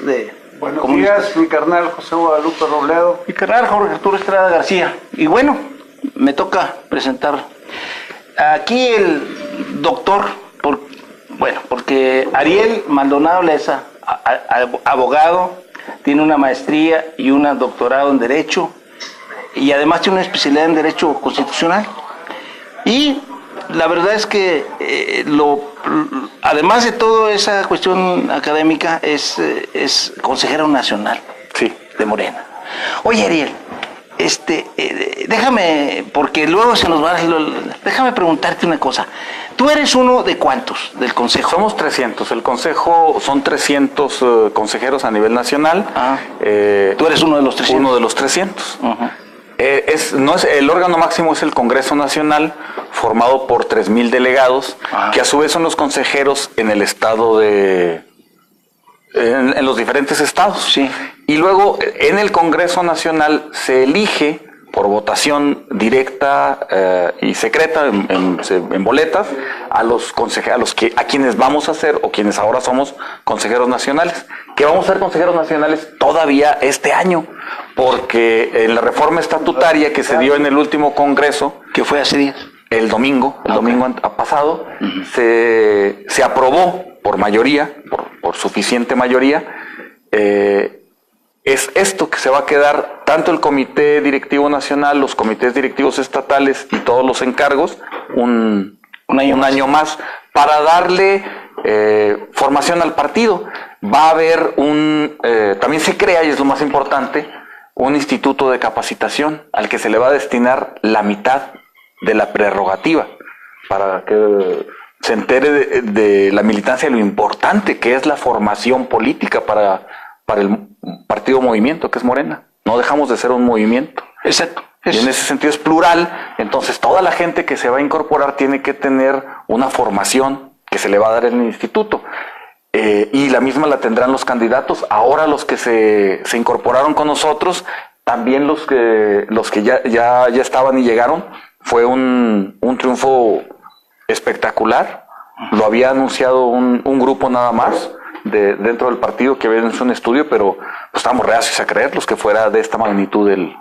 de Buenos comunistas. días, mi carnal José Guadalupe Robledo. Mi carnal Jorge Arturo Estrada García. Y bueno, me toca presentar aquí el doctor, porque Ariel Maldonado Leza, abogado, tiene una maestría y un doctorado en Derecho, y además tiene una especialidad en Derecho Constitucional. Y la verdad es que además de toda esa cuestión académica, es consejero nacional, sí, de Morena. Oye, Ariel, déjame, porque luego se nos va, déjame preguntarte una cosa. ¿Tú eres uno de cuántos del Consejo? Somos 300. El Consejo son 300 consejeros a nivel nacional. Tú eres uno de los 300. Uno de los 300. Uh-huh. El órgano máximo es el Congreso Nacional, formado por 3,000 delegados, que a su vez son los consejeros en el estado en los diferentes estados. Sí. Y luego en el Congreso Nacional se elige por votación directa y secreta en boletas a quienes vamos a ser o quienes ahora somos consejeros nacionales, que vamos a ser consejeros nacionales todavía este año, porque en la reforma estatutaria que se dio en el último Congreso, que fue hace días, el domingo pasado, uh-huh, se aprobó por mayoría, por suficiente mayoría, es esto que se va a quedar tanto el Comité Directivo Nacional, los comités directivos estatales y todos los encargos un año más para darle formación al partido. Va a haber también se crea, y es lo más importante, un instituto de capacitación al que se le va a destinar la mitad de la prerrogativa para que se entere de la militancia, lo importante que es la formación política para el partido movimiento que es Morena. No dejamos de ser un movimiento. Exacto. Y en ese sentido es plural, entonces toda la gente que se va a incorporar tiene que tener una formación que se le va a dar en el instituto. Y la misma la tendrán los candidatos. Ahora los que se incorporaron con nosotros, también los que ya estaban y llegaron, fue un triunfo espectacular. Lo había anunciado un grupo nada más dentro del partido que había hecho un estudio, pero pues, estábamos reacios a creerlos que fuera de esta magnitud el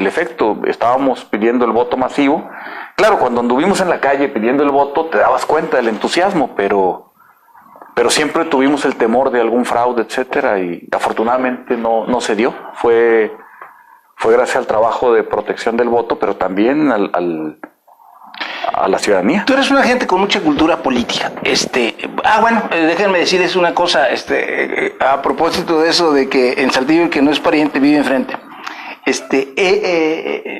efecto. Estábamos pidiendo el voto masivo. Claro, cuando anduvimos en la calle pidiendo el voto te dabas cuenta del entusiasmo, pero siempre tuvimos el temor de algún fraude, etcétera, y afortunadamente no se dio. Fue gracias al trabajo de protección del voto, pero también a la ciudadanía. Tú eres una gente con mucha cultura política. Déjenme decirles una cosa, a propósito de eso de que en Saltillo el que no es pariente vive enfrente.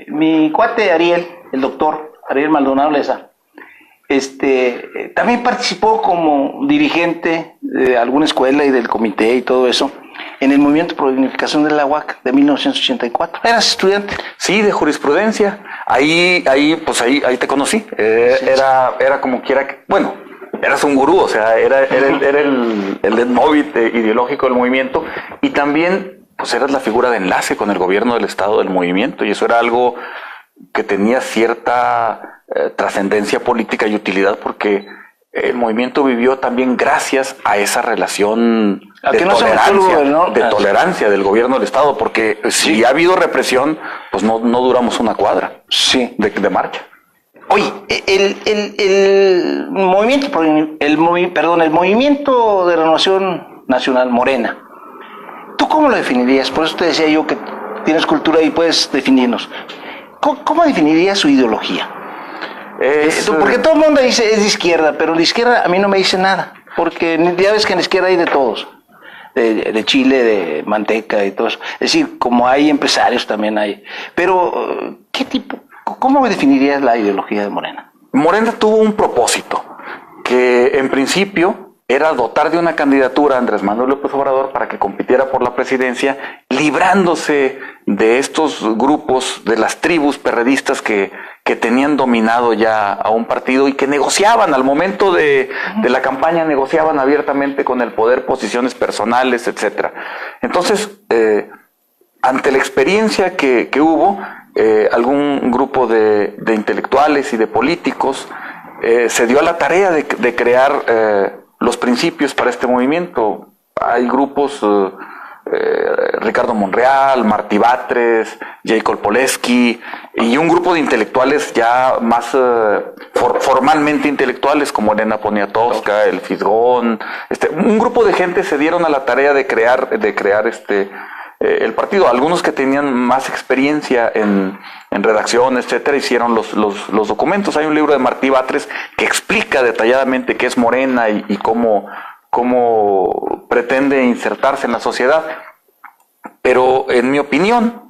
Mi cuate Ariel, el doctor Ariel Maldonado Leza, también participó como dirigente de alguna escuela y del comité y todo eso en el movimiento por la unificación de la UAC de 1984. ¿Eras estudiante? Sí, de jurisprudencia. Ahí te conocí. Sí. Era como quiera que, bueno, eras un gurú, o sea, era el móvil ideológico del movimiento, y también pues eras la figura de enlace con el gobierno del estado del movimiento, y eso era algo que tenía cierta trascendencia política y utilidad, porque el movimiento vivió también gracias a esa relación de tolerancia del gobierno del estado, porque si ha habido represión, pues no duramos una cuadra de marcha. Oye, el movimiento de renovación nacional, Morena, ¿tú cómo lo definirías? Por eso te decía yo que tienes cultura y puedes definirnos. ¿Cómo definirías su ideología? Porque todo el mundo dice es de izquierda, pero de izquierda a mí no me dice nada, porque ya ves que en la izquierda hay de todos, de chile, de manteca y todo eso. Es decir, como hay empresarios también hay. Pero, ¿cómo definirías la ideología de Morena? Morena tuvo un propósito, que en principio era dotar de una candidatura a Andrés Manuel López Obrador para que compitiera por la presidencia, librándose de estos grupos, de las tribus perredistas que tenían dominado ya a un partido y que negociaban al momento de la campaña, negociaban abiertamente con el poder posiciones personales, etcétera. Entonces, ante la experiencia que hubo, algún grupo de intelectuales y de políticos se dio a la tarea de crear los principios para este movimiento. Hay grupos Ricardo Monreal, Martí Batres, Jacob Poleski y un grupo de intelectuales ya más formalmente intelectuales como Elena Poniatowska, el Fisgón, un grupo de gente se dieron a la tarea de crear el partido. Algunos que tenían más experiencia en redacción, etcétera, hicieron los documentos. Hay un libro de Martí Batres que explica detalladamente qué es Morena y cómo pretende insertarse en la sociedad. Pero en mi opinión,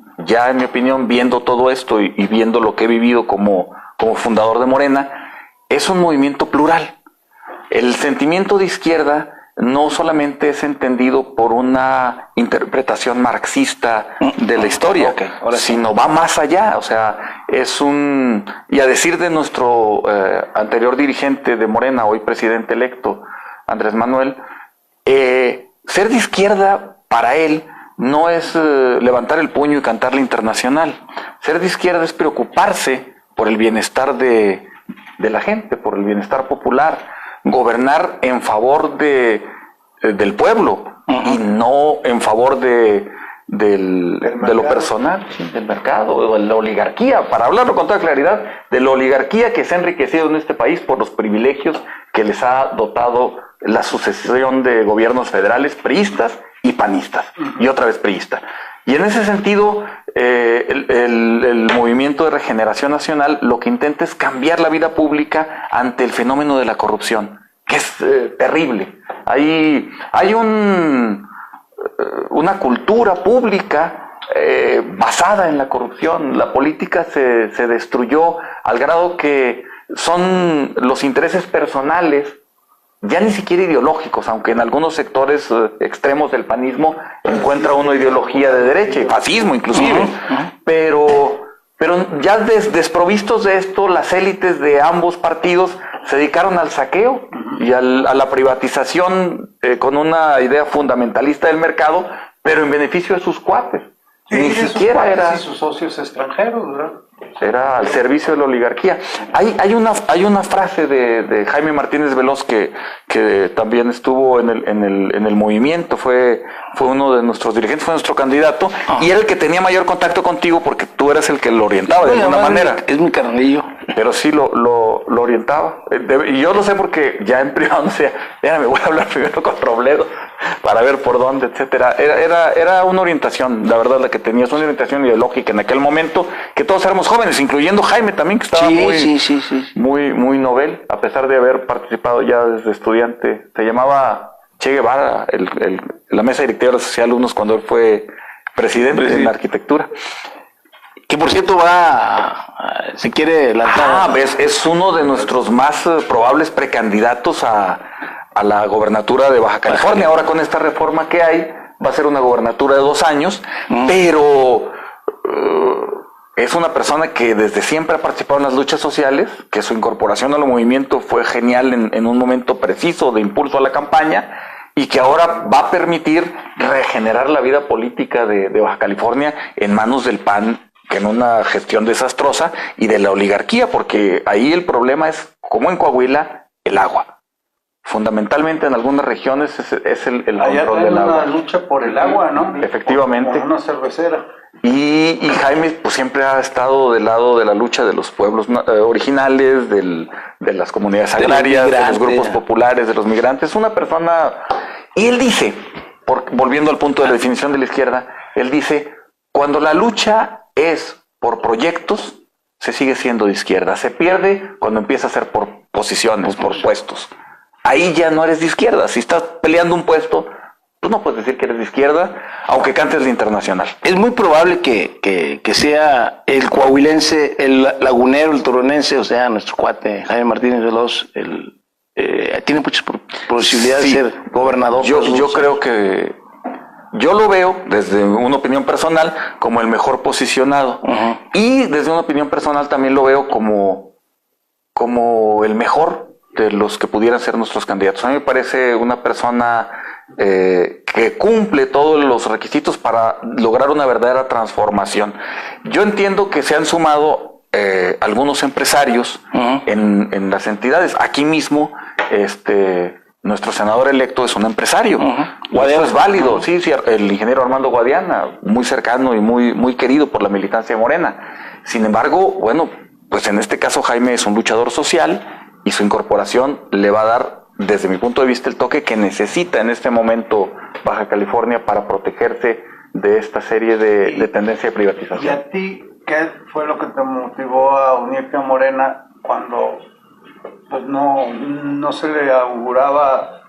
viendo todo esto y viendo lo que he vivido como fundador de Morena, es un movimiento plural. El sentimiento de izquierda no solamente es entendido por una interpretación marxista de la historia, sino va más allá. O sea, y a decir de nuestro anterior dirigente de Morena, hoy presidente electo, Andrés Manuel, ser de izquierda para él no es levantar el puño y cantar la Internacional. Ser de izquierda es preocuparse por el bienestar de la gente, por el bienestar popular, gobernar en favor del pueblo y no en favor de lo personal, del mercado, o de la oligarquía, para hablarlo con toda claridad, de la oligarquía que se ha enriquecido en este país por los privilegios que les ha dotado la sucesión de gobiernos federales priistas y panistas, y otra vez priista. Y en ese sentido, el movimiento de regeneración nacional lo que intenta es cambiar la vida pública ante el fenómeno de la corrupción, que es terrible. Hay una cultura pública basada en la corrupción. La política se destruyó al grado que son los intereses personales, ya ni siquiera ideológicos, aunque en algunos sectores extremos del panismo encuentra uno ideología de derecha y fascismo inclusive, pero ya desprovistos de esto, las élites de ambos partidos se dedicaron al saqueo y a la privatización con una idea fundamentalista del mercado, pero en beneficio de sus cuates. Sí, Ni siquiera era... sus socios extranjeros, ¿verdad? Era al servicio de la oligarquía. Hay una frase de Jaime Martínez Veloz que también estuvo en el movimiento, fue uno de nuestros dirigentes, fue nuestro candidato, y era el que tenía mayor contacto contigo porque tú eras el que lo orientaba de alguna manera. Es mi carnillo. Pero sí lo orientaba. Y yo lo sé porque ya en privado, no sé, me voy a hablar primero con Robledo para ver por dónde, etcétera. Era una orientación, la verdad, la que tenías, una orientación ideológica en aquel momento, que todos éramos jóvenes, incluyendo Jaime también, que estaba muy novel, a pesar de haber participado ya desde estudiante. Se llamaba Che Guevara, la mesa directiva de la Sociedad de Alumnos, cuando él fue presidente en la arquitectura. Que por cierto se quiere lanzar. Es uno de nuestros más probables precandidatos a la gobernatura de Baja California. Ahora con esta reforma que hay, va a ser una gobernatura de 2 años, pero es una persona que desde siempre ha participado en las luchas sociales, que su incorporación al movimiento fue genial en un momento preciso de impulso a la campaña, y que ahora va a permitir regenerar la vida política de Baja California en manos del PAN, que en una gestión desastrosa, y de la oligarquía, porque ahí el problema es, como en Coahuila, el agua. Fundamentalmente en algunas regiones es el control del agua. Una lucha por el agua, ¿no? Efectivamente. Por una cervecera. Y Jaime pues siempre ha estado del lado de la lucha de los pueblos originales, de las comunidades agrarias, de los grupos populares, de los migrantes. Una persona... Y él dice, volviendo al punto de la definición de la izquierda, él dice, cuando la lucha es por proyectos, se sigue siendo de izquierda. Se pierde cuando empieza a ser por posiciones, por puestos. Ahí ya no eres de izquierda. Si estás peleando un puesto, tú no puedes decir que eres de izquierda, aunque cantes la Internacional. Es muy probable que sea el coahuilense, el lagunero, el toronense, o sea, nuestro cuate Jaime Martínez Veloz, tiene muchas posibilidades de ser gobernador. Yo creo que... Yo lo veo, desde una opinión personal, como el mejor posicionado. Y desde una opinión personal también lo veo como el mejor de los que pudieran ser nuestros candidatos. A mí me parece una persona que cumple todos los requisitos para lograr una verdadera transformación. Yo entiendo que se han sumado algunos empresarios en las entidades. Aquí mismo, nuestro senador electo es un empresario. Guadiana. Eso es válido. Sí, el ingeniero Armando Guadiana, muy cercano y muy querido por la militancia morena. Sin embargo, bueno, pues en este caso Jaime es un luchador social y su incorporación le va a dar, desde mi punto de vista, el toque que necesita en este momento Baja California para protegerse de esta serie de tendencia de ¿Y privatización. a ti qué fue lo que te motivó a unirte a Morena cuando pues no se le auguraba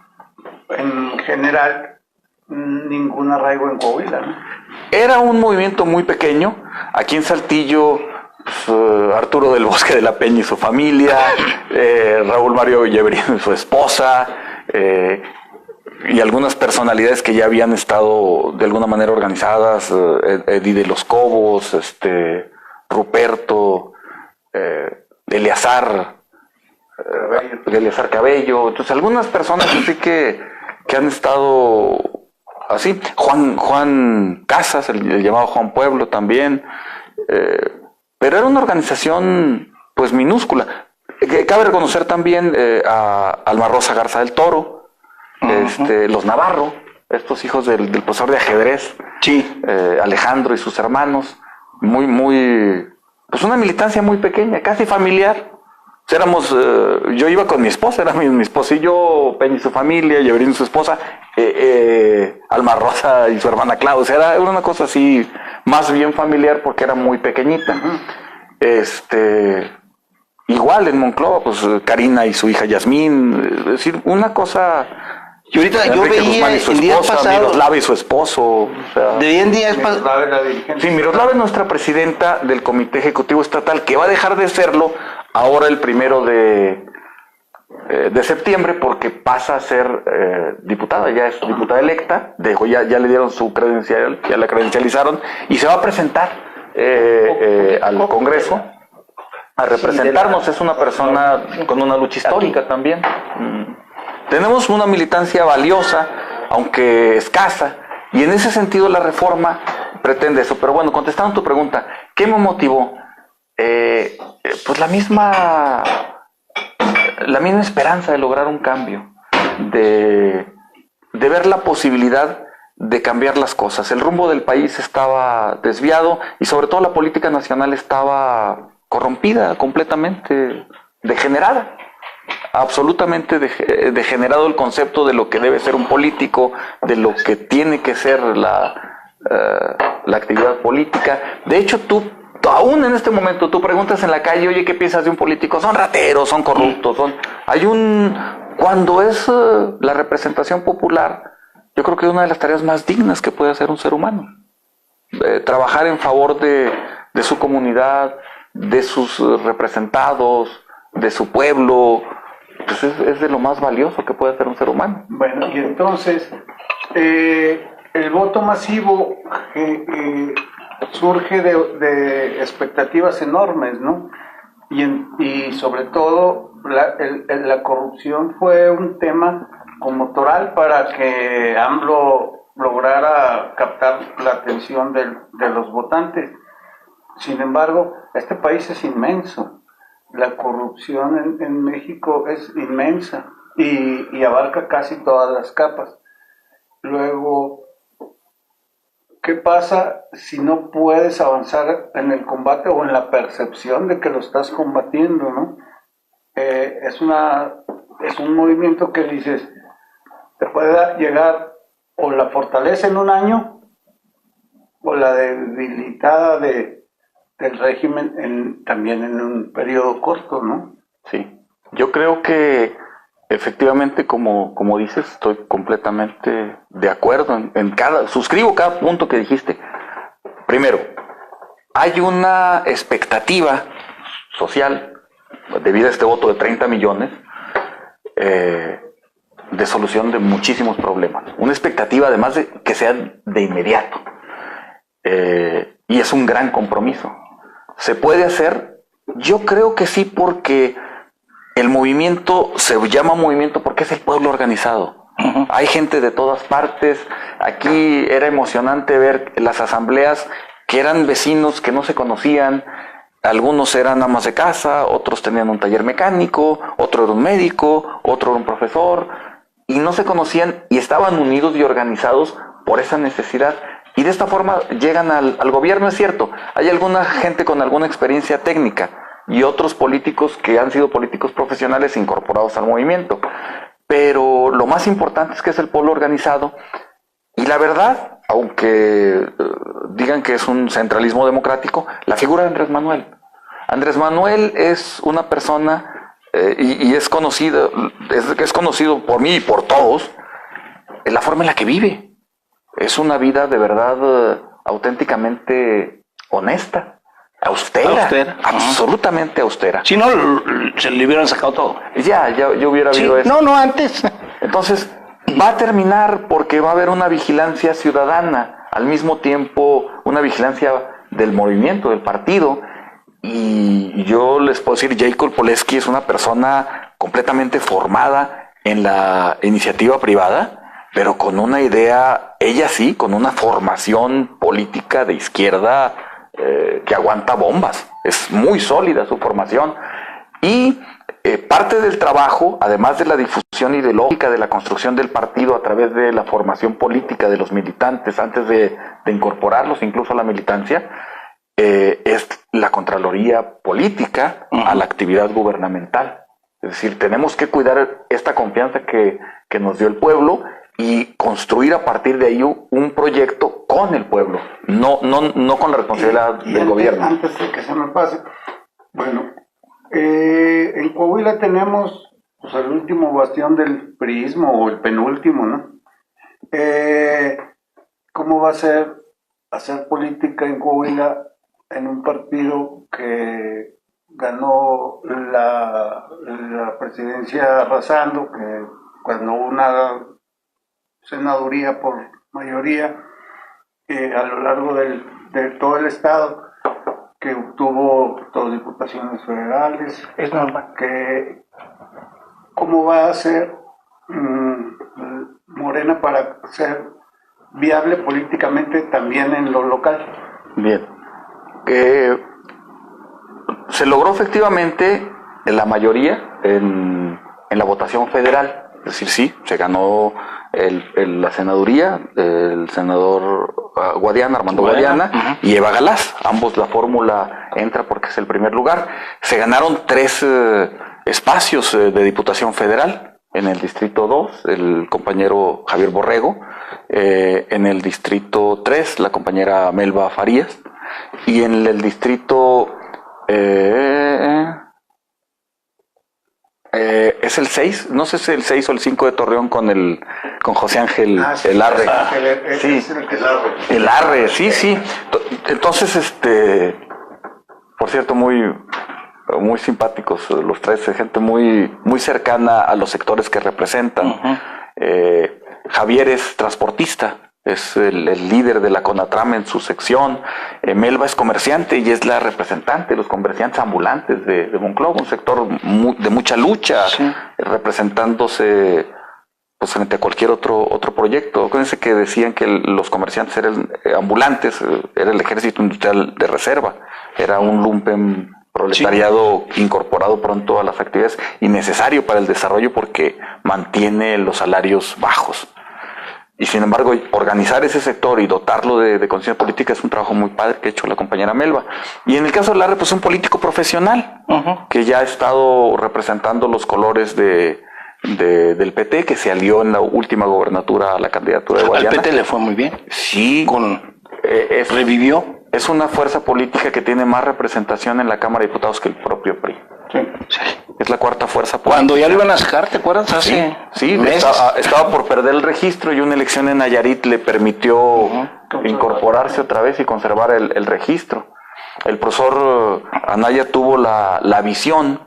en general ningún arraigo en Coahuila, ¿no? Era un movimiento muy pequeño. Aquí en Saltillo, pues, Arturo del Bosque de la Peña y su familia, Raúl Mario Villebrino y su esposa, y algunas personalidades que ya habían estado de alguna manera organizadas, Eddie de los Cobos, Ruperto, Eleazar Cabello. Entonces algunas personas así que han estado así. Juan Casas, el llamado Juan Pueblo también, pero era una organización pues minúscula. Cabe reconocer también a Alma Rosa Garza del Toro, los Navarro, estos hijos del profesor de ajedrez, Sí. Alejandro y sus hermanos, pues una militancia muy pequeña, casi familiar. Éramos, yo iba con mi esposa, era mi esposa y yo, Peña y su familia, Yeverino y su esposa, Alma Rosa y su hermana Claudia. Era una cosa así, más bien familiar porque era muy pequeñita. Igual en Monclova, pues Karina y su hija Yasmín, es decir, una cosa. Y ahorita yo Enrique veía Guzmán y su en días esposa, pasados, Miroslava y su esposo. O sea, de en días pasados, Miroslava es la dirigente. sí, Miroslava es nuestra presidenta del Comité Ejecutivo Estatal, que va a dejar de serlo ahora el 1 de septiembre, porque pasa a ser diputada, ya es diputada electa, ya le dieron su credencial, ya la credencializaron, y se va a presentar al Congreso a representarnos. Es una persona con una lucha histórica también. Tenemos una militancia valiosa, aunque escasa, y en ese sentido la reforma pretende eso. Pero bueno, contestando tu pregunta, ¿qué me motivó? Pues la misma esperanza de lograr un cambio, de ver la posibilidad de cambiar las cosas. El rumbo del país estaba desviado y sobre todo la política nacional estaba corrompida, completamente degenerada. Absolutamente degenerado el concepto de lo que debe ser un político, de lo que tiene que ser la actividad política. De hecho, aún en este momento, tú preguntas en la calle, oye, ¿qué piensas de un político? Son rateros, son corruptos, cuando es la representación popular, yo creo que es una de las tareas más dignas que puede hacer un ser humano. Trabajar en favor de su comunidad, de sus representados, de su pueblo, pues es de lo más valioso que puede hacer un ser humano. Bueno, y entonces, el voto masivo surge de expectativas enormes, ¿no? Y sobre todo, la corrupción fue un tema conmotoral para que AMLO lograra captar la atención de los votantes. Sin embargo, este país es inmenso. La corrupción en México es inmensa y abarca casi todas las capas. Luego, ¿qué pasa si no puedes avanzar en el combate o en la percepción de que lo estás combatiendo, ¿no? Es un movimiento que dices, te puede llegar o la fortaleza en un año o la debilitada del régimen también en un periodo corto, ¿no? Sí, yo creo que efectivamente, como dices, estoy completamente de acuerdo suscribo cada punto que dijiste. Primero, hay una expectativa social debido a este voto de 30 millones de solución de muchísimos problemas. Una expectativa además de que sea de inmediato. Y es un gran compromiso. ¿Se puede hacer? Yo creo que sí, porque el movimiento se llama movimiento porque es el pueblo organizado. Uh-huh. Hay gente de todas partes. Aquí era emocionante ver las asambleas que eran vecinos que no se conocían. Algunos eran amas de casa, otros tenían un taller mecánico, otro era un médico, otro era un profesor. y no se conocían y estaban unidos y organizados por esa necesidad. Y de esta forma llegan al gobierno, es cierto. Hay alguna gente con alguna experiencia técnica y otros políticos que han sido políticos profesionales incorporados al movimiento. Pero lo más importante es que es el pueblo organizado. Y la verdad, aunque digan que es un centralismo democrático, la figura de Andrés Manuel. Andrés Manuel es una persona, y es conocido por mí y por todos, en la forma en la que vive. Es una vida de verdad auténticamente honesta, austera. Absolutamente austera. Si no, se le hubieran sacado todo. Yo hubiera habido eso. No, antes. Entonces, va a terminar porque va a haber una vigilancia ciudadana, al mismo tiempo una vigilancia del movimiento, del partido. Y yo les puedo decir, Jacob Poleski es una persona completamente formada en la iniciativa privada, pero con una idea, ella sí, con una formación política de izquierda que aguanta bombas. Es muy sólida su formación. Y parte del trabajo, además de la difusión ideológica de la construcción del partido a través de la formación política de los militantes, antes de incorporarlos incluso a la militancia, es la Contraloría Política a la actividad gubernamental. Es decir, tenemos que cuidar esta confianza que nos dio el pueblo y construir a partir de ahí un proyecto con el pueblo, no con la responsabilidad del gobierno. Antes de que se me pase, bueno, en Coahuila tenemos pues, el último bastión del priismo, o el penúltimo, ¿no? ¿Cómo va a ser hacer política en Coahuila en un partido que ganó la presidencia arrasando, que ganó una senaduría por mayoría a lo largo de todo el estado, que obtuvo 2 diputaciones federales? Es normal. ¿Cómo va a ser Morena para ser viable políticamente también en lo local? Bien. Se logró efectivamente la mayoría en la votación federal. Es decir, sí, se ganó la senaduría, el senador Armando Guadiana y Eva Galaz. Ambos la fórmula entra porque es el primer lugar. Se ganaron 3 espacios de diputación federal. En el distrito 2, el compañero Javier Borrego. En el distrito 3, la compañera Melba Farías. Y en el distrito es el 6, no sé si es el 6 o el 5 de Torreón con José Ángel Elarre. Elarre, sí. Entonces, por cierto, muy simpáticos los 3, gente muy cercana a los sectores que representan. Javier es transportista, es el líder de la CONATRAM en su sección. Melba es comerciante y es la representante de los comerciantes ambulantes de Monclova, un sector de mucha lucha, representándose pues, frente a cualquier otro proyecto. Acuérdense que decían que los comerciantes eran ambulantes, era el ejército industrial de reserva, era un lumpen proletariado incorporado pronto a las actividades y necesario para el desarrollo porque mantiene los salarios bajos. Y sin embargo, organizar ese sector y dotarlo de conciencia política es un trabajo muy padre que ha hecho la compañera Melba. Y en el caso de Larre, pues un político profesional que ya ha estado representando los colores del PT, que se alió en la última gobernatura a la candidatura de Guadiana. Al PT le fue muy bien. Sí. Revivió. Es una fuerza política que tiene más representación en la Cámara de Diputados que el propio PRI. Sí. Es la 4ª fuerza política. Cuando ya lo iban a sacar, ¿te acuerdas? Hace meses. Estaba por perder el registro y una elección en Nayarit le permitió incorporarse otra vez y conservar el registro. El profesor Anaya tuvo la visión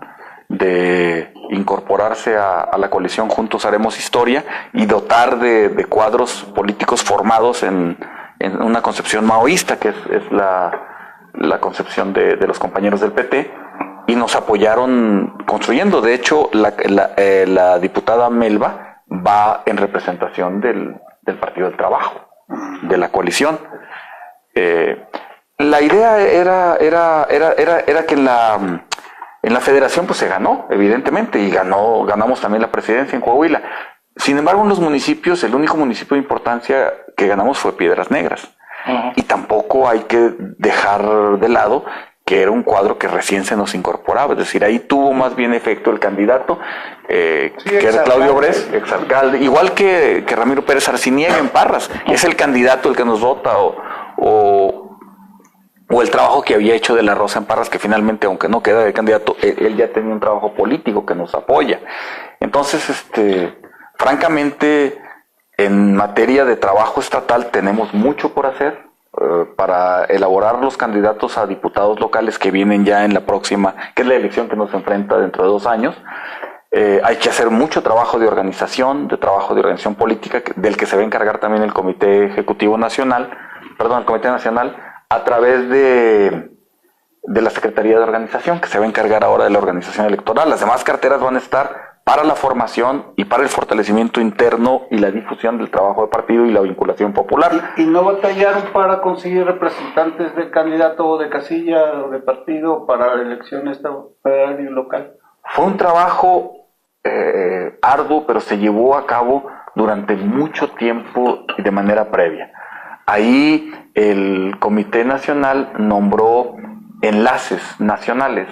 de incorporarse a la coalición Juntos Haremos Historia y dotar de cuadros políticos formados en una concepción maoísta, que es la concepción de los compañeros del PT, y nos apoyaron construyendo. De hecho, la diputada Melba va en representación del Partido del Trabajo, de la coalición. La idea era que en la federación pues se ganó, evidentemente, y ganamos también la presidencia en Coahuila. Sin embargo, en los municipios, el único municipio de importancia que ganamos fue Piedras Negras. Y tampoco hay que dejar de lado que era un cuadro que recién se nos incorporaba. Es decir, ahí tuvo más bien efecto el candidato, que era Claudio Bres, exalcalde, igual que Ramiro Pérez Arciniega en Parras. Es el candidato el que nos vota, o el trabajo que había hecho de la Rosa en Parras, que finalmente, aunque no queda de candidato, él ya tenía un trabajo político que nos apoya. Entonces, francamente, en materia de trabajo estatal tenemos mucho por hacer para elaborar los candidatos a diputados locales que vienen ya en la próxima, que es la elección que nos enfrenta dentro de 2 años. Hay que hacer mucho trabajo de organización política, del que se va a encargar también el Comité Nacional, a través de la Secretaría de Organización, que se va a encargar ahora de la organización electoral. Las demás carteras van a estar para la formación y para el fortalecimiento interno y la difusión del trabajo de partido y la vinculación popular. ¿Y no batallaron para conseguir representantes de candidato o de casilla o de partido para la elección federal y local? Fue un trabajo arduo, pero se llevó a cabo durante mucho tiempo y de manera previa. Ahí el Comité Nacional nombró enlaces nacionales.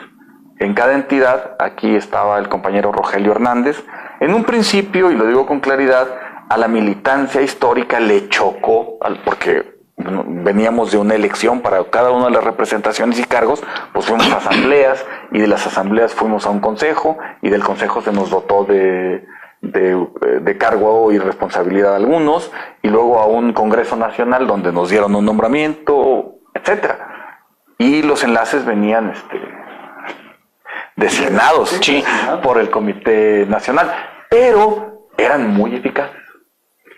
En cada entidad, aquí estaba el compañero Rogelio Hernández. En un principio, y lo digo con claridad, a la militancia histórica le chocó, porque veníamos de una elección para cada una de las representaciones y cargos, pues fuimos a asambleas, y de las asambleas fuimos a un consejo, y del consejo se nos dotó de cargo y responsabilidad a algunos, y luego a un congreso nacional donde nos dieron un nombramiento, etcétera. Y los enlaces venían designados por el Comité Nacional, pero eran muy eficaces.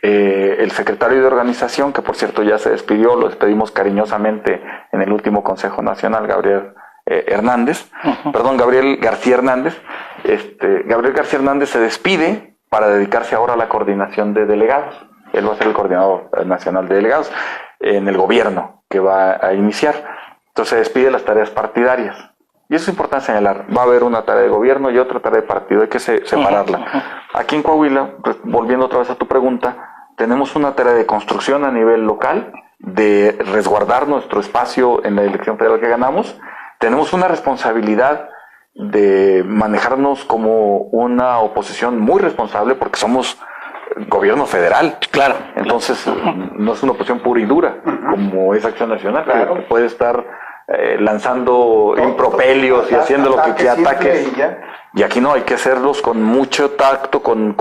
El secretario de organización, que por cierto ya se despidió, lo despedimos cariñosamente en el último Consejo Nacional, Gabriel García Hernández. Gabriel García Hernández se despide para dedicarse ahora a la coordinación de delegados. Él va a ser el coordinador nacional de delegados en el gobierno que va a iniciar. Entonces se despide de las tareas partidarias. Y eso es importante señalar. Va a haber una tarea de gobierno y otra tarea de partido. Hay que separarla. Aquí en Coahuila, volviendo otra vez a tu pregunta, tenemos una tarea de construcción a nivel local, de resguardar nuestro espacio en la elección federal que ganamos. Tenemos una responsabilidad de manejarnos como una oposición muy responsable, porque somos gobierno federal. Claro. Entonces, no es una oposición pura y dura, como es Acción Nacional, claro, que puede estar lanzando impropelios y haciendo lo que ataques. Y aquí no, hay que hacerlos con mucho tacto, con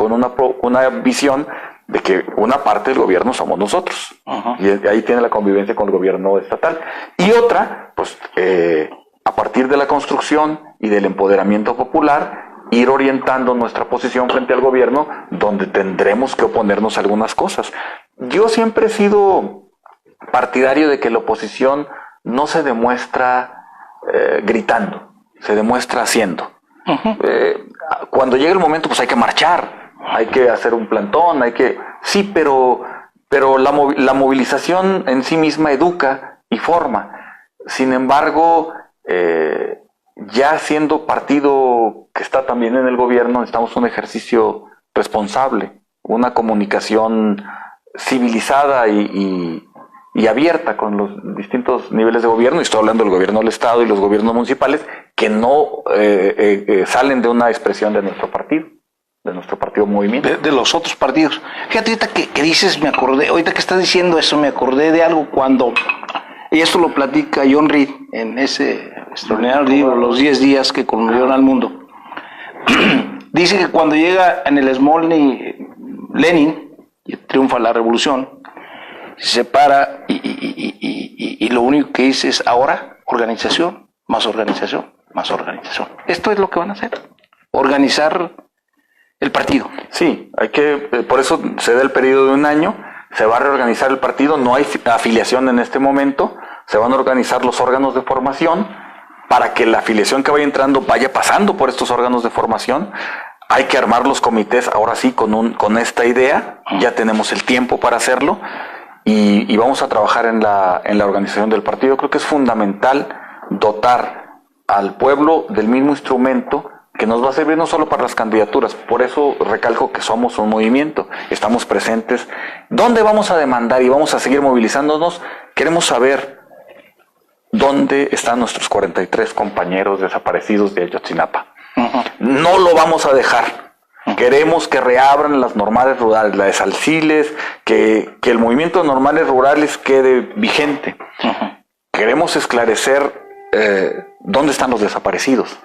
una visión de que una parte del gobierno somos nosotros. Y ahí tiene la convivencia con el gobierno estatal. Y otra, pues, a partir de la construcción y del empoderamiento popular, ir orientando nuestra posición frente al gobierno, donde tendremos que oponernos a algunas cosas. Yo siempre he sido partidario de que la oposición no se demuestra gritando, se demuestra haciendo. Cuando llegue el momento, pues hay que marchar, hay que hacer un plantón, sí, pero la movilización en sí misma educa y forma. Sin embargo, ya siendo partido que está también en el gobierno, necesitamos un ejercicio responsable, una comunicación civilizada y abierta con los distintos niveles de gobierno, y estoy hablando del gobierno del Estado y los gobiernos municipales, que no salen de una expresión de nuestro partido movimiento. De los otros partidos. Fíjate, ahorita que dices, me acordé, ahorita que estás diciendo eso, me acordé de algo cuando, y esto lo platica John Reed en ese extraordinario libro, Los 10 días que conmovieron al mundo. Dice que cuando llega en el Smolny Lenin y triunfa la revolución, se para y lo único que dice es ahora organización, más organización, más organización. Esto es lo que van a hacer, organizar el partido. Sí, por eso se da el periodo de 1 año, se va a reorganizar el partido, no hay afiliación en este momento, se van a organizar los órganos de formación para que la afiliación que vaya entrando vaya pasando por estos órganos de formación. Hay que armar los comités ahora sí con esta idea, ya tenemos el tiempo para hacerlo. Y vamos a trabajar en la organización del partido. Creo que es fundamental dotar al pueblo del mismo instrumento que nos va a servir no solo para las candidaturas, por eso recalco que somos un movimiento, estamos presentes. ¿Dónde vamos a demandar y vamos a seguir movilizándonos? Queremos saber dónde están nuestros 43 compañeros desaparecidos de Ayotzinapa. No lo vamos a dejar. Queremos que reabran las normales rurales, la de Salciles, que el movimiento de normales rurales quede vigente. Queremos esclarecer dónde están los desaparecidos.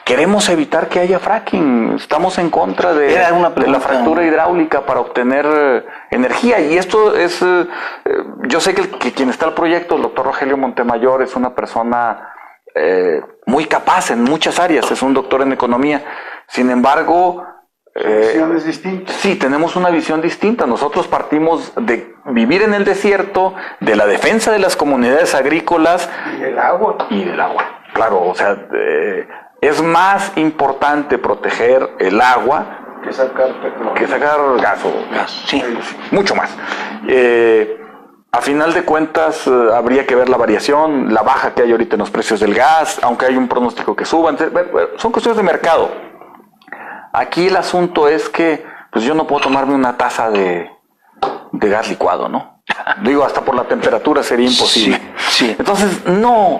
Queremos evitar que haya fracking. Estamos en contra de la fractura hidráulica para obtener energía. Y esto es... yo sé que quien está al proyecto, el doctor Rogelio Montemayor, es una persona muy capaz en muchas áreas. Es un doctor en economía. Sin embargo... visiones distintas. Sí, tenemos una visión distinta. Nosotros partimos de vivir en el desierto, de la defensa de las comunidades agrícolas. Y del agua. Y del agua. Claro, o sea... es más importante proteger el agua que sacar petróleo. Que sacar gas o gas, sí, mucho más. A final de cuentas, habría que ver la variación, la baja que hay ahorita en los precios del gas, aunque hay un pronóstico que suban. Son cuestiones de mercado. Aquí el asunto es que pues yo no puedo tomarme una taza de gas licuado, ¿no? Digo, hasta por la temperatura sería imposible. Sí. Entonces, no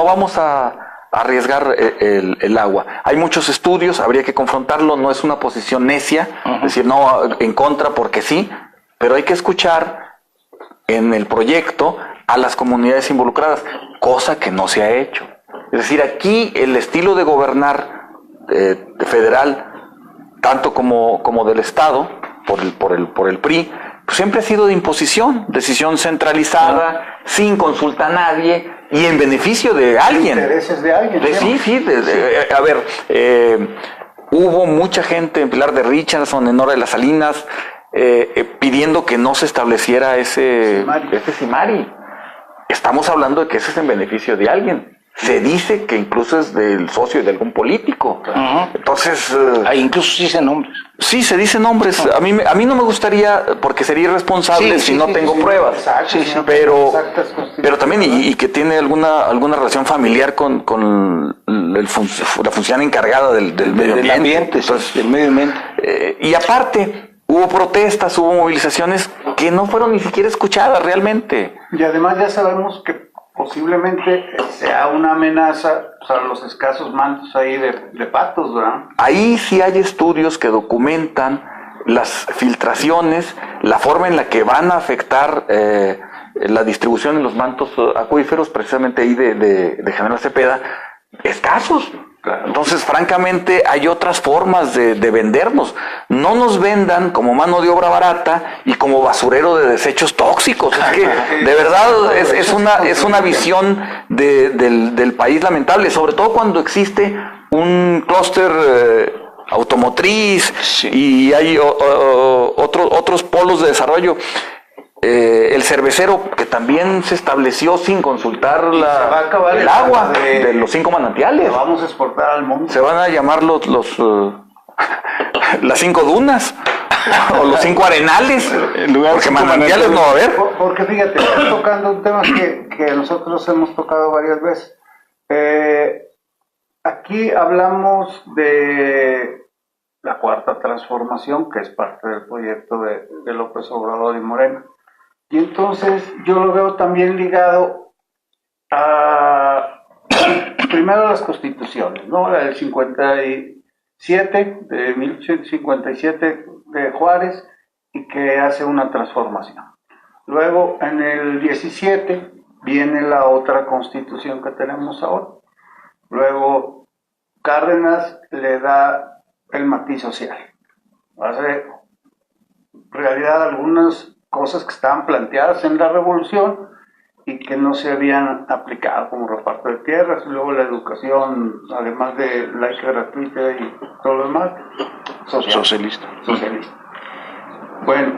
vamos a arriesgar el agua. Hay muchos estudios, habría que confrontarlo, no es una posición necia, decir no en contra porque sí, pero hay que escuchar en el proyecto a las comunidades involucradas, cosa que no se ha hecho. Es decir, aquí el estilo de gobernar federal, tanto como del Estado, por el PRI, pues siempre ha sido de imposición, decisión centralizada, sin consulta a nadie, y en beneficio de alguien. Intereses de alguien. A ver, hubo mucha gente en Pilar de Richardson, en Nora de las Salinas, pidiendo que no se estableciera ese Simari. Estamos hablando de que ese es en beneficio de alguien. Se dice que incluso es del socio de algún político. Entonces... incluso se dicen nombres. Sí, se dicen nombres. A mí no me gustaría, porque sería irresponsable si no tengo pruebas. Exacto, pero también, y que tiene alguna relación familiar con la función encargada del medio ambiente. Entonces, del medio ambiente. Y aparte, hubo protestas, hubo movilizaciones que no fueron ni siquiera escuchadas realmente. Y además ya sabemos que posiblemente sea una amenaza a los escasos mantos ahí de patos, ¿verdad? Ahí sí hay estudios que documentan las filtraciones, la forma en la que van a afectar la distribución en los mantos acuíferos, precisamente ahí de General Cepeda, escasos. Entonces, francamente, hay otras formas de vendernos. No nos vendan como mano de obra barata y como basurero de desechos tóxicos. Es que, de verdad, es una visión del país lamentable, sobre todo cuando existe un clúster automotriz y hay otros polos de desarrollo. El cervecero, que también se estableció sin consultar el agua de los 5 manantiales. Lo vamos a exportar al mundo. Se van a llamar las 5 dunas o los 5 arenales, porque manantiales no va a haber. Porque fíjate, estás tocando un tema que nosotros hemos tocado varias veces. Aquí hablamos de la cuarta transformación, que es parte del proyecto de López Obrador y Morena. Y entonces yo lo veo también ligado a, primero, las constituciones, ¿no? La del 57, de 1857 de Juárez, y que hace una transformación. Luego, en el 17, viene la otra constitución que tenemos ahora. Luego, Cárdenas le da el matiz social. Hace realidad algunas cosas que estaban planteadas en la revolución y que no se habían aplicado, como reparto de tierras, luego la educación, además de laica, gratuita y todo lo demás, Socialista. Bueno,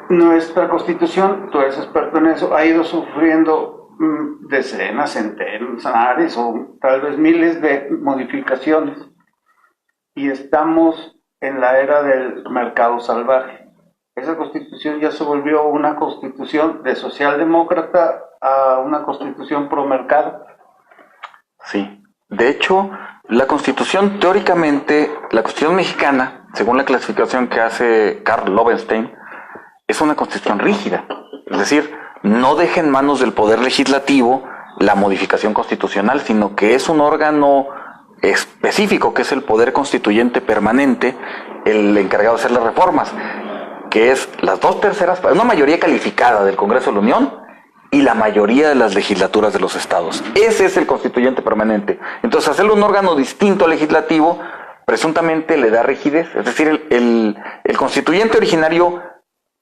nuestra constitución, tú eres experto en eso, ha ido sufriendo decenas, centenares o tal vez miles de modificaciones, y estamos en la era del mercado salvaje. Esa constitución ya se volvió una constitución de socialdemócrata a una constitución pro mercado. Sí. De hecho, la Constitución, teóricamente, la Constitución mexicana, según la clasificación que hace Karl Lovenstein, es una Constitución rígida. Es decir, no deja en manos del Poder Legislativo la modificación constitucional, sino que es un órgano específico, que es el Poder Constituyente Permanente, el encargado de hacer las reformas, que es las 2/3, una mayoría calificada del Congreso de la Unión y la mayoría de las legislaturas de los estados. Ese es el Constituyente Permanente. Entonces, hacerlo un órgano distinto al legislativo, presuntamente le da rigidez. Es decir, el constituyente originario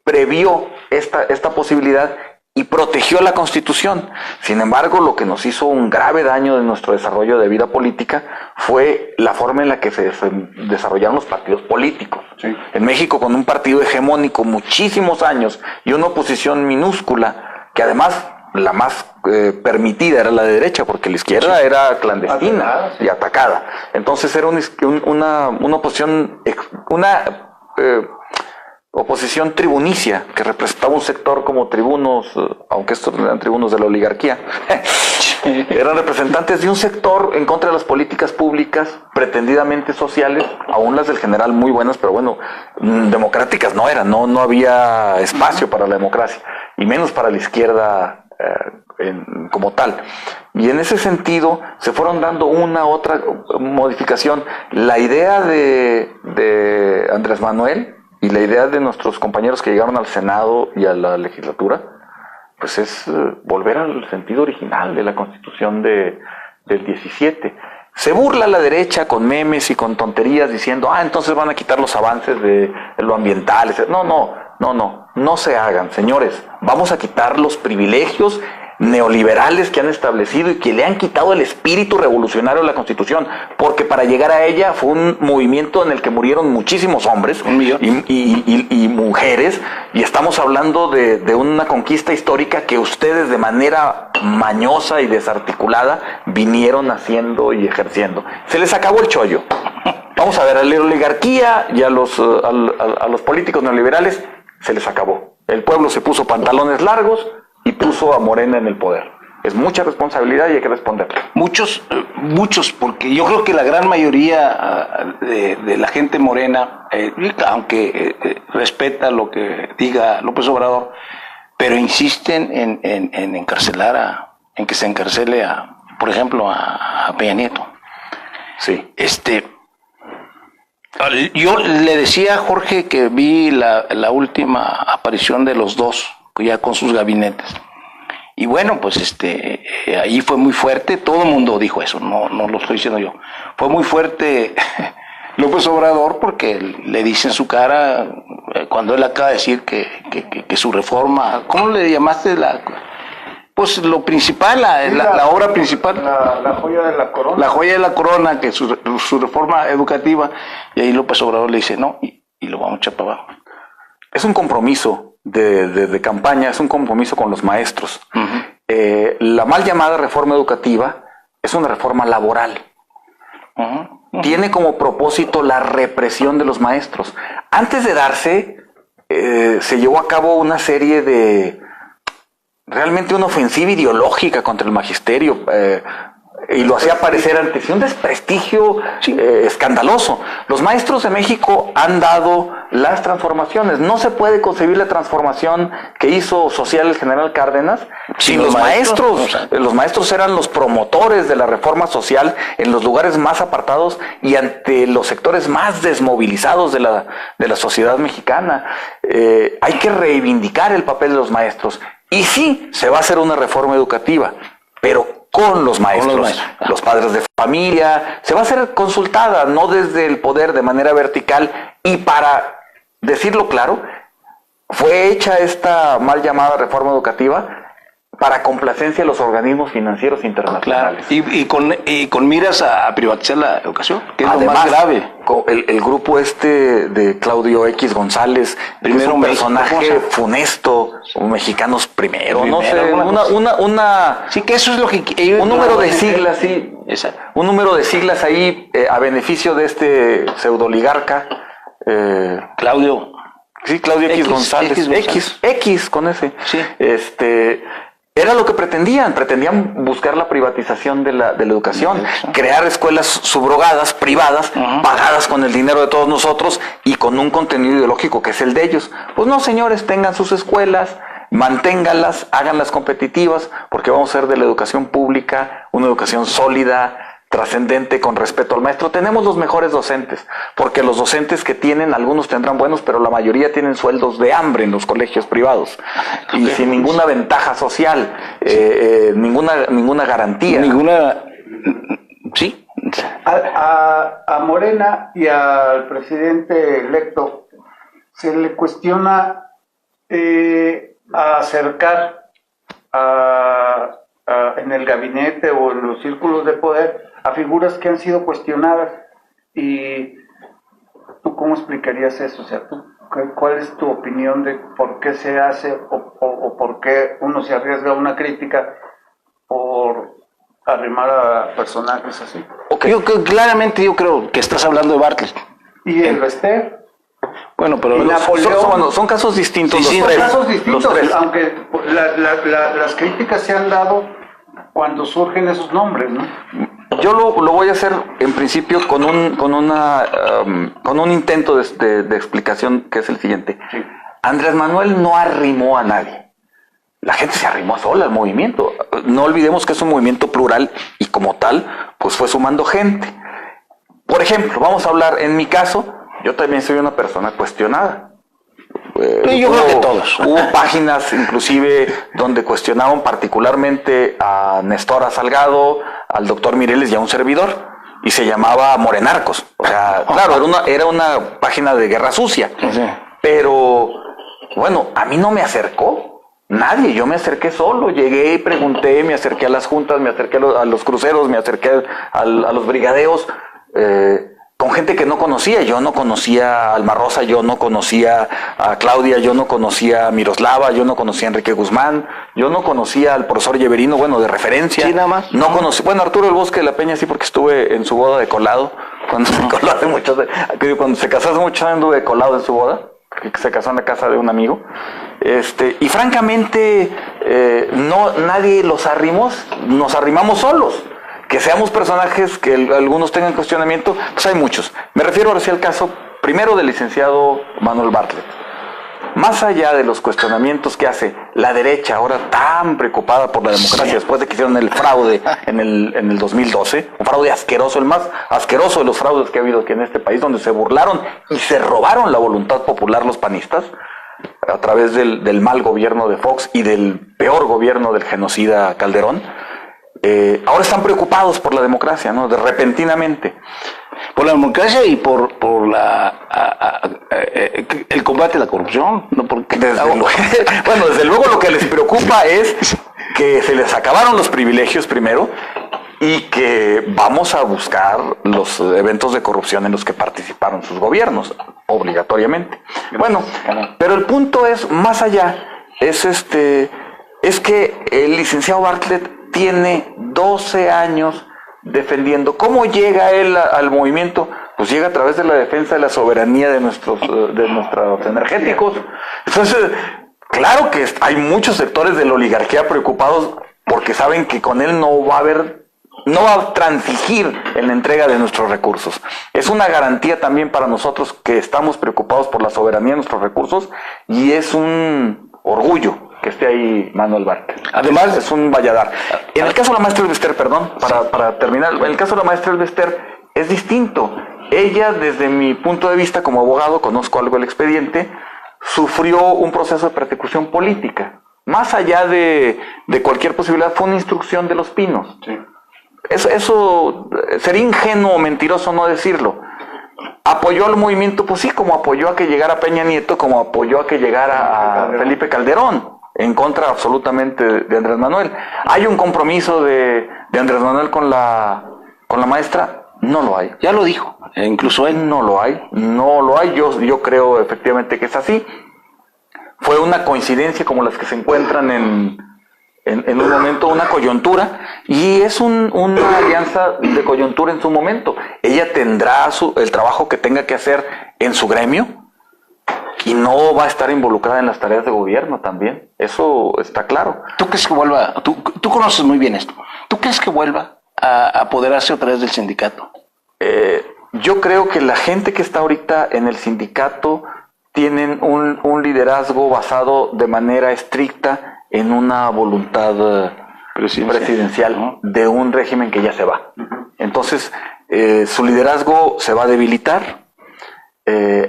previó esta posibilidad y protegió la Constitución. Sin embargo, lo que nos hizo un grave daño en nuestro desarrollo de vida política fue la forma en la que se desarrollaron los partidos políticos. Sí. En México, con un partido hegemónico muchísimos años y una oposición minúscula, que además la más permitida era la de derecha, porque la izquierda era clandestina y atacada. Entonces era una oposición, oposición tribunicia, que representaba un sector como tribunos, aunque estos eran tribunos de la oligarquía, eran representantes de un sector en contra de las políticas públicas pretendidamente sociales, aún las del general muy buenas, pero bueno, democráticas no eran, no había espacio para la democracia, y menos para la izquierda como tal. Y en ese sentido se fueron dando una otra modificación. La idea de Andrés Manuel y la idea de nuestros compañeros que llegaron al Senado y a la legislatura, pues es volver al sentido original de la Constitución del 17. Se burla la derecha con memes y con tonterías diciendo, entonces van a quitar los avances de lo ambiental. No se hagan, señores. Vamos a quitar los privilegios neoliberales que han establecido y que le han quitado el espíritu revolucionario a la Constitución, porque para llegar a ella fue un movimiento en el que murieron muchísimos hombres y mujeres, y estamos hablando de una conquista histórica que ustedes de manera mañosa y desarticulada vinieron haciendo y ejerciendo. Se les acabó el chollo. Vamos a ver, a la oligarquía y a los políticos neoliberales se les acabó. El pueblo se puso pantalones largos y puso a Morena en el poder. Es mucha responsabilidad y hay que responder. Muchos, porque yo creo que la gran mayoría de la gente morena, aunque respeta lo que diga López Obrador, pero insisten en encarcelar en que se encarcele por ejemplo, a Peña Nieto. Sí. Yo le decía a Jorge que vi la última aparición de los dos, ya con sus gabinetes. Y bueno, pues ahí fue muy fuerte, todo el mundo dijo eso, no lo estoy diciendo yo. Fue muy fuerte López Obrador porque le dice en su cara, cuando él acaba de decir que su reforma, ¿cómo le llamaste? Pues lo principal, la obra principal. La joya de la corona. La joya de la corona, que su reforma educativa, y ahí López Obrador le dice, no, y lo vamos a echar para abajo. Es un compromiso de campaña, es un compromiso con los maestros. Uh-huh. La mal llamada reforma educativa es una reforma laboral. Uh-huh. Uh-huh. Tiene como propósito la represión de los maestros. Antes de darse, se llevó a cabo una serie realmente una ofensiva ideológica contra el magisterio, y lo hacía parecer ante un desprestigio escandaloso. Los maestros de México han dado las transformaciones. No se puede concebir la transformación que hizo social el general Cárdenas sin los maestros. Los maestros eran los promotores de la reforma social en los lugares más apartados y ante los sectores más desmovilizados de la sociedad mexicana. Hay que reivindicar el papel de los maestros. Y sí, se va a hacer una reforma educativa, pero con los maestros, los padres de familia, se va a hacer consultada, no desde el poder de manera vertical, y para decirlo claro, fue hecha esta mal llamada reforma educativa para complacencia de los organismos financieros internacionales. Claro. Y con miras a privatizar la educación, que es además, lo más grave. El grupo de Claudio X González, primero es un personaje funesto, mexicanos primero, no sé, una sí, que eso es lo que un número de siglas, sí, un número de siglas ahí a beneficio de este pseudo-oligarca, Claudio X González, X con ese. Sí. Era lo que pretendían buscar la privatización de la educación, crear escuelas subrogadas, privadas, pagadas con el dinero de todos nosotros y con un contenido ideológico que es el de ellos. Pues no, señores, tengan sus escuelas, manténganlas, háganlas competitivas, porque vamos a hacer de la educación pública una educación sólida, trascendente, con respeto al maestro. Tenemos los mejores docentes, porque los docentes que tienen, algunos tendrán buenos, pero la mayoría tienen sueldos de hambre en los colegios privados y sin ninguna ventaja social, ninguna garantía. Sí. A Morena y al presidente electo se le cuestiona acercar en el gabinete o en los círculos de poder a figuras que han sido cuestionadas. ¿Y tú cómo explicarías eso? O sea, ¿cuál es tu opinión de por qué se hace o por qué uno se arriesga a una crítica por arrimar a personajes así? Okay. Claramente yo creo que estás hablando de Bartlett. ¿Y el Bester? Bueno, pero son casos distintos. Sí, son casos distintos, aunque las críticas se han dado cuando surgen esos nombres, ¿no? Yo lo voy a hacer en principio con un intento de explicación que es el siguiente. Sí. Andrés Manuel no arrimó a nadie. La gente se arrimó sola al movimiento. No olvidemos que es un movimiento plural y como tal, pues fue sumando gente. Por ejemplo, vamos a hablar, en mi caso, yo también soy una persona cuestionada. Yo creo que todos. Hubo páginas inclusive donde cuestionaban particularmente a Nestora Salgado, al doctor Mireles y a un servidor, y se llamaba Morenarcos. O sea, claro, era una página de guerra sucia. Sí. Pero, bueno, a mí no me acercó nadie, yo me acerqué solo, llegué y pregunté, me acerqué a las juntas, me acerqué a los cruceros, me acerqué a los brigadeos, con gente que no conocía. Yo no conocía a Alma Rosa, yo no conocía a Claudia, yo no conocía a Miroslava, yo no conocía a Enrique Guzmán, yo no conocía al profesor Lleverino, bueno, de referencia. Sí, nada más. No conocí, bueno, Arturo del Bosque de la Peña sí, porque estuve en su boda de colado, cuando se coló cuando se casó hace muchos años anduve de colado en su boda, porque se casó en la casa de un amigo. Y francamente, nadie los arrimó, nos arrimamos solos. Que seamos personajes, que algunos tengan cuestionamiento, pues hay muchos. Me refiero ahora sí al caso primero del licenciado Manuel Bartlett. Más allá de los cuestionamientos que hace la derecha, ahora tan preocupada por la democracia, después de que hicieron el fraude en el 2012, un fraude asqueroso, el más asqueroso de los fraudes que ha habido aquí en este país, donde se burlaron y se robaron la voluntad popular los panistas, a través del mal gobierno de Fox y del peor gobierno del genocida Calderón. Ahora están preocupados por la democracia, ¿no? Repentinamente. Por la democracia y por el combate a la corrupción. No porque bueno, desde luego lo que les preocupa es que se les acabaron los privilegios primero y que vamos a buscar los eventos de corrupción en los que participaron sus gobiernos, obligatoriamente. Bueno, pero el punto es, más allá, es que el licenciado Bartlett tiene 12 años defendiendo. ¿Cómo llega él al movimiento? Pues llega a través de la defensa de la soberanía de nuestros energéticos. Entonces, claro que hay muchos sectores de la oligarquía preocupados porque saben que con él no va a transigir en la entrega de nuestros recursos. Es una garantía también para nosotros que estamos preocupados por la soberanía de nuestros recursos y es un orgullo que esté ahí Manuel Bartlett. Además, es un valladar. En el caso de la maestra Elvester, perdón, para terminar, en el caso de la maestra Elvester es distinto. Ella, desde mi punto de vista como abogado, conozco algo del expediente, sufrió un proceso de persecución política. Más allá de cualquier posibilidad, fue una instrucción de Los Pinos. Sí. Eso sería ingenuo o mentiroso no decirlo. ¿Apoyó al movimiento? Pues sí, como apoyó a que llegara Peña Nieto, como apoyó a que llegara a Felipe Calderón, en contra absolutamente de Andrés Manuel. ¿Hay un compromiso de Andrés Manuel con la maestra? No lo hay. Ya lo dijo, incluso él. No lo hay. Yo creo efectivamente que es así. Fue una coincidencia como las que se encuentran en un momento, una coyuntura, y es una alianza de coyuntura en su momento. Ella tendrá el trabajo que tenga que hacer en su gremio, y no va a estar involucrada en las tareas de gobierno también. Eso está claro. ¿Tú crees que vuelva? Tú conoces muy bien esto. ¿Tú crees que vuelva a apoderarse otra vez del sindicato? Yo creo que la gente que está ahorita en el sindicato tienen un liderazgo basado de manera estricta en una voluntad presidencial, ¿no?, de un régimen que ya se va. Entonces, su liderazgo se va a debilitar.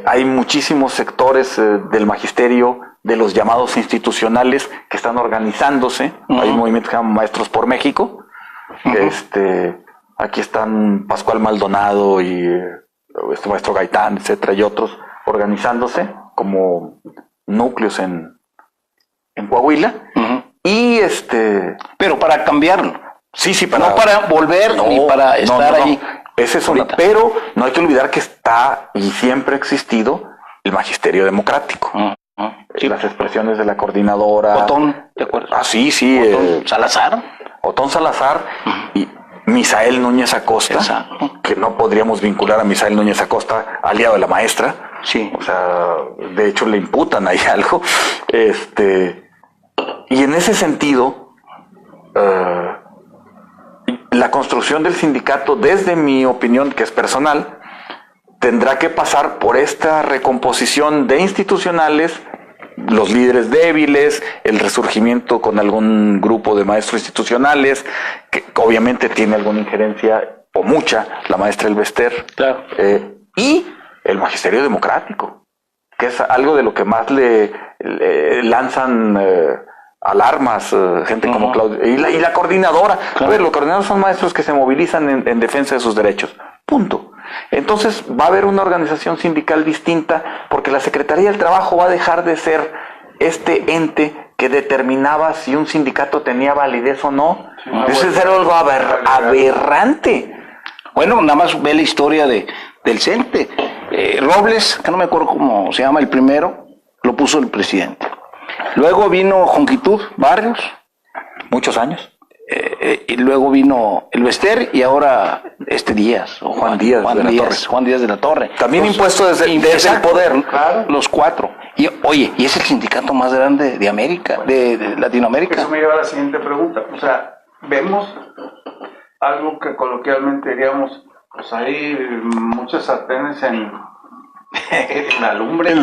Hay muchísimos sectores del magisterio, de los llamados institucionales, que están organizándose. Hay un movimiento que se llama Maestros por México. Aquí están Pascual Maldonado y este maestro Gaitán, etcétera, y otros organizándose como núcleos en Coahuila. Y pero para cambiarlo. Sí, no para volver ni para estar ahí. Ese es una, pero no hay que olvidar que está y siempre ha existido el magisterio democrático. Sí. Las expresiones de la coordinadora. Otón, ¿te acuerdas? Ah, sí. Otón Salazar. Otón Salazar y Misael Núñez Acosta. Exacto. Que no podríamos vincular a Misael Núñez Acosta, aliado de la maestra. Sí. O sea, de hecho le imputan ahí algo. Y en ese sentido, la construcción del sindicato, desde mi opinión, que es personal, tendrá que pasar por esta recomposición de institucionales, los líderes débiles, el resurgimiento con algún grupo de maestros institucionales, que obviamente tiene alguna injerencia, o mucha, la maestra Elbester, claro. Y el magisterio democrático, que es algo de lo que más le lanzan alarmas, gente como Claudia, y la coordinadora. Claro. A ver, los coordinadores son maestros que se movilizan en defensa de sus derechos. Punto. Entonces va a haber una organización sindical distinta, porque la Secretaría del Trabajo va a dejar de ser este ente que determinaba si un sindicato tenía validez o no. Eso es algo aberrante. Bueno, nada más ve la historia del CENTE. Robles, que no me acuerdo cómo se llama el primero, lo puso el presidente. Luego vino Jonquitud Barrios. Muchos años. Y luego vino Elbester y ahora Díaz. O Juan Díaz de la Torre. También impuesto desde el poder. Claro. Los cuatro. Y oye, y es el sindicato más grande de América, de Latinoamérica. Eso me lleva a la siguiente pregunta. O sea, vemos algo que coloquialmente diríamos, pues hay muchas sartenes en la lumbre.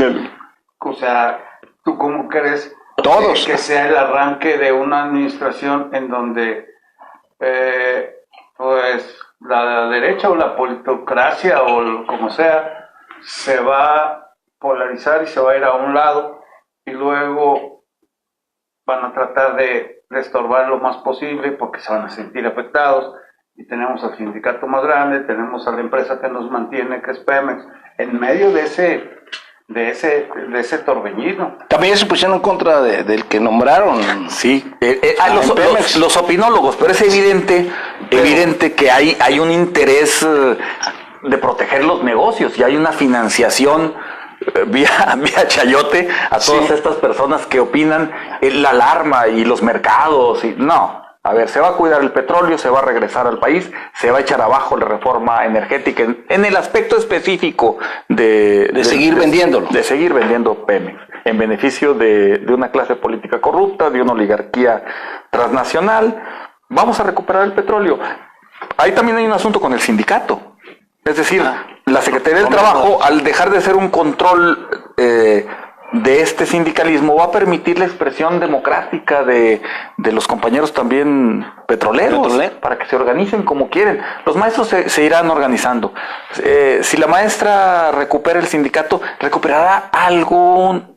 O sea, ¿tú cómo crees todos que sea el arranque de una administración en donde pues la derecha o la politocracia o como sea se va a polarizar y se va a ir a un lado y luego van a tratar de estorbar lo más posible porque se van a sentir afectados? Y tenemos al sindicato más grande, tenemos a la empresa que nos mantiene, que es Pemex, en medio de ese torbellino. También se pusieron en contra del que nombraron. Sí, los opinólogos, pero es evidente que hay un interés de proteger los negocios y hay una financiación vía chayote a todas estas personas que opinan la alarma y los mercados. No. A ver, se va a cuidar el petróleo, se va a regresar al país, se va a echar abajo la reforma energética en el aspecto específico de seguir vendiéndolo. De seguir vendiendo Pemex, en beneficio de una clase política corrupta, de una oligarquía transnacional. Vamos a recuperar el petróleo. Ahí también hay un asunto con el sindicato. Es decir, la Secretaría del Trabajo, al dejar de ser un control de este sindicalismo, va a permitir la expresión democrática de los compañeros también petroleros, para que se organicen como quieren. Los maestros se irán organizando. Si la maestra recupera el sindicato, recuperará algún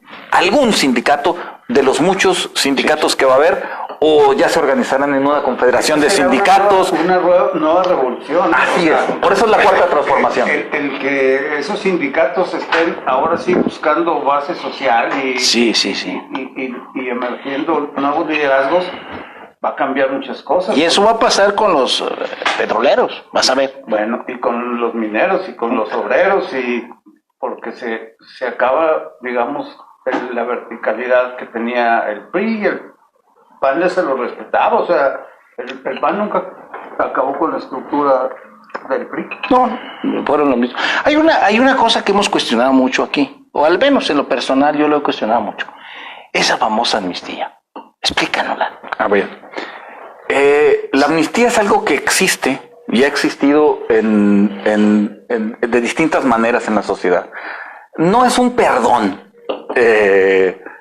sindicato de los muchos sindicatos que va a haber, o ya se organizarán en una confederación de sindicatos. Una nueva revolución. Así es. Por eso es la cuarta transformación. El que esos sindicatos estén ahora sí buscando base social y emergiendo nuevos liderazgos, va a cambiar muchas cosas. Y eso va a pasar con los petroleros, vas a ver. Bueno, y con los mineros y con los obreros, y porque se acaba, digamos, la verticalidad que tenía el PRI. El PAN se lo respetaba, o sea, el PAN nunca acabó con la estructura del PRI. No, fueron lo mismo. Hay una cosa que hemos cuestionado mucho aquí, o al menos en lo personal yo lo he cuestionado mucho, esa famosa amnistía. Explícanosla. Bien. La amnistía es algo que existe y ha existido de distintas maneras en la sociedad. No es un perdón.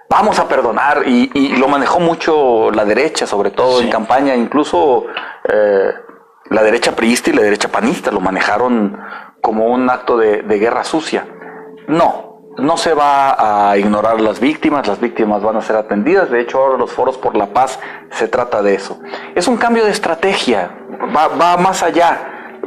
Vamos a perdonar, y lo manejó mucho la derecha, sobre todo en campaña, incluso la derecha priista y la derecha panista lo manejaron como un acto de guerra sucia. No se va a ignorar a las víctimas van a ser atendidas. De hecho, ahora los foros por la paz se trata de eso. Es un cambio de estrategia, va más allá.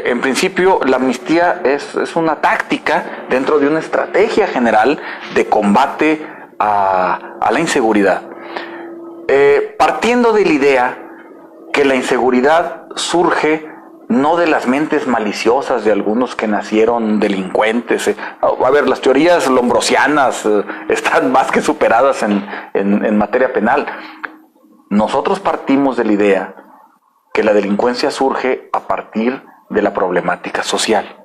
En principio, la amnistía es una táctica dentro de una estrategia general de combate a la inseguridad. Partiendo de la idea que la inseguridad surge no de las mentes maliciosas de algunos que nacieron delincuentes. A ver, las teorías lombrosianas están más que superadas en materia penal. Nosotros partimos de la idea que la delincuencia surge a partir de la problemática social.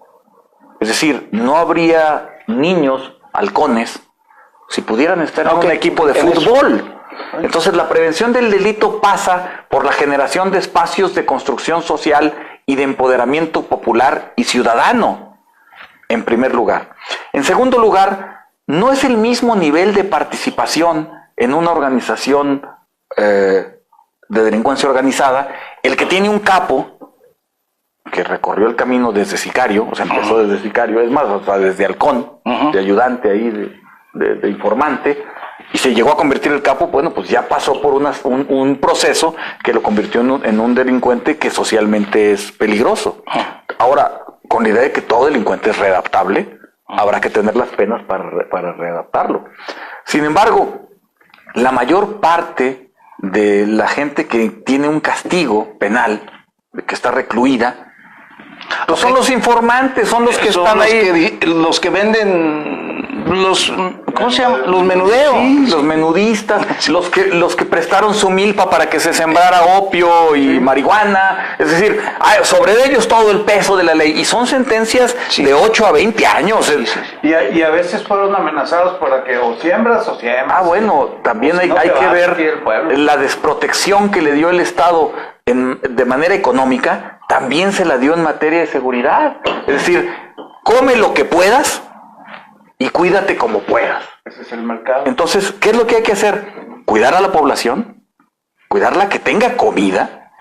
Es decir, no habría niños halcones si pudieran estar en un equipo de fútbol. Entonces la prevención del delito pasa por la generación de espacios de construcción social y de empoderamiento popular y ciudadano, en primer lugar. En segundo lugar, no es el mismo nivel de participación en una organización de delincuencia organizada el que tiene un capo que recorrió el camino desde sicario, o sea, empezó desde sicario, es más, o sea, desde halcón, de ayudante ahí, de informante, y se llegó a convertir el capo. Bueno, pues ya pasó por un proceso que lo convirtió en un delincuente que socialmente es peligroso. Ahora, con la idea de que todo delincuente es readaptable, habrá que tener las penas para readaptarlo. Sin embargo, la mayor parte de la gente que tiene un castigo penal, que está recluida, pues son los informantes, son los que están ahí. Los que venden ¿cómo se llama? Los menudeos. Sí, los menudistas, los que prestaron su milpa para que se sembrara opio y marihuana. Es decir, sobre ellos todo el peso de la ley. Y son sentencias de 8 a 20 años. Y a veces fueron amenazados para que o siembras o siembras. Bueno, también hay que ver la desprotección que le dio el Estado de manera económica. También se la dio en materia de seguridad. Es decir, come lo que puedas y cuídate como puedas. Ese es el mercado. Entonces, ¿qué es lo que hay que hacer? Cuidar a la población, cuidarla que tenga comida,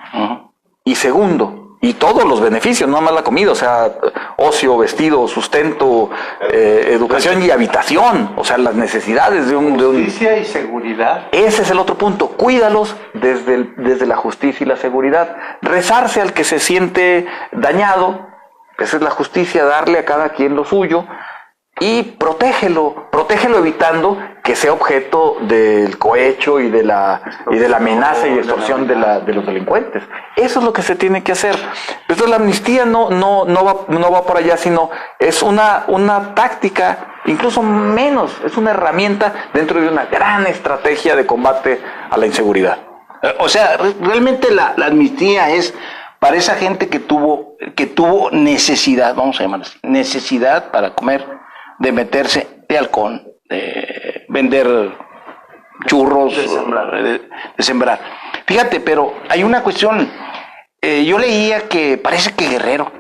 y segundo, y todos los beneficios, no más la comida, o sea, ocio, vestido, sustento, educación y habitación, o sea, las necesidades de un... Justicia y seguridad. Ese es el otro punto, cuídalos desde la justicia y la seguridad. Rezarse al que se siente dañado, esa es la justicia, darle a cada quien lo suyo, y protégelo evitando que sea objeto del cohecho y de la amenaza y extorsión de los delincuentes. Eso es lo que se tiene que hacer. Entonces la amnistía no va por allá, sino es una táctica, incluso menos, es una herramienta dentro de una gran estrategia de combate a la inseguridad. O sea, realmente la amnistía es para esa gente que tuvo necesidad, vamos a llamar así, necesidad para comer, de meterse de halcón, de vender churros, de sembrar. Fíjate, pero hay una cuestión. Yo leía que parece que Guerrero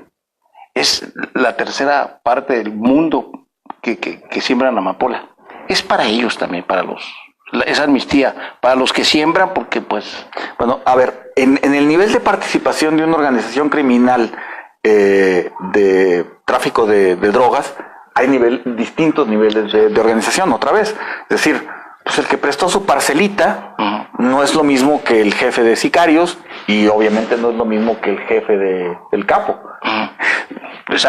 es la tercera parte del mundo que siembran amapola. Es para ellos también, esa amnistía, para los que siembran, porque pues... Bueno, a ver, en el nivel de participación de una organización criminal de tráfico de drogas, hay distintos niveles de organización, otra vez. Es decir, pues el que prestó su parcelita no es lo mismo que el jefe de sicarios, y obviamente no es lo mismo que el jefe del capo.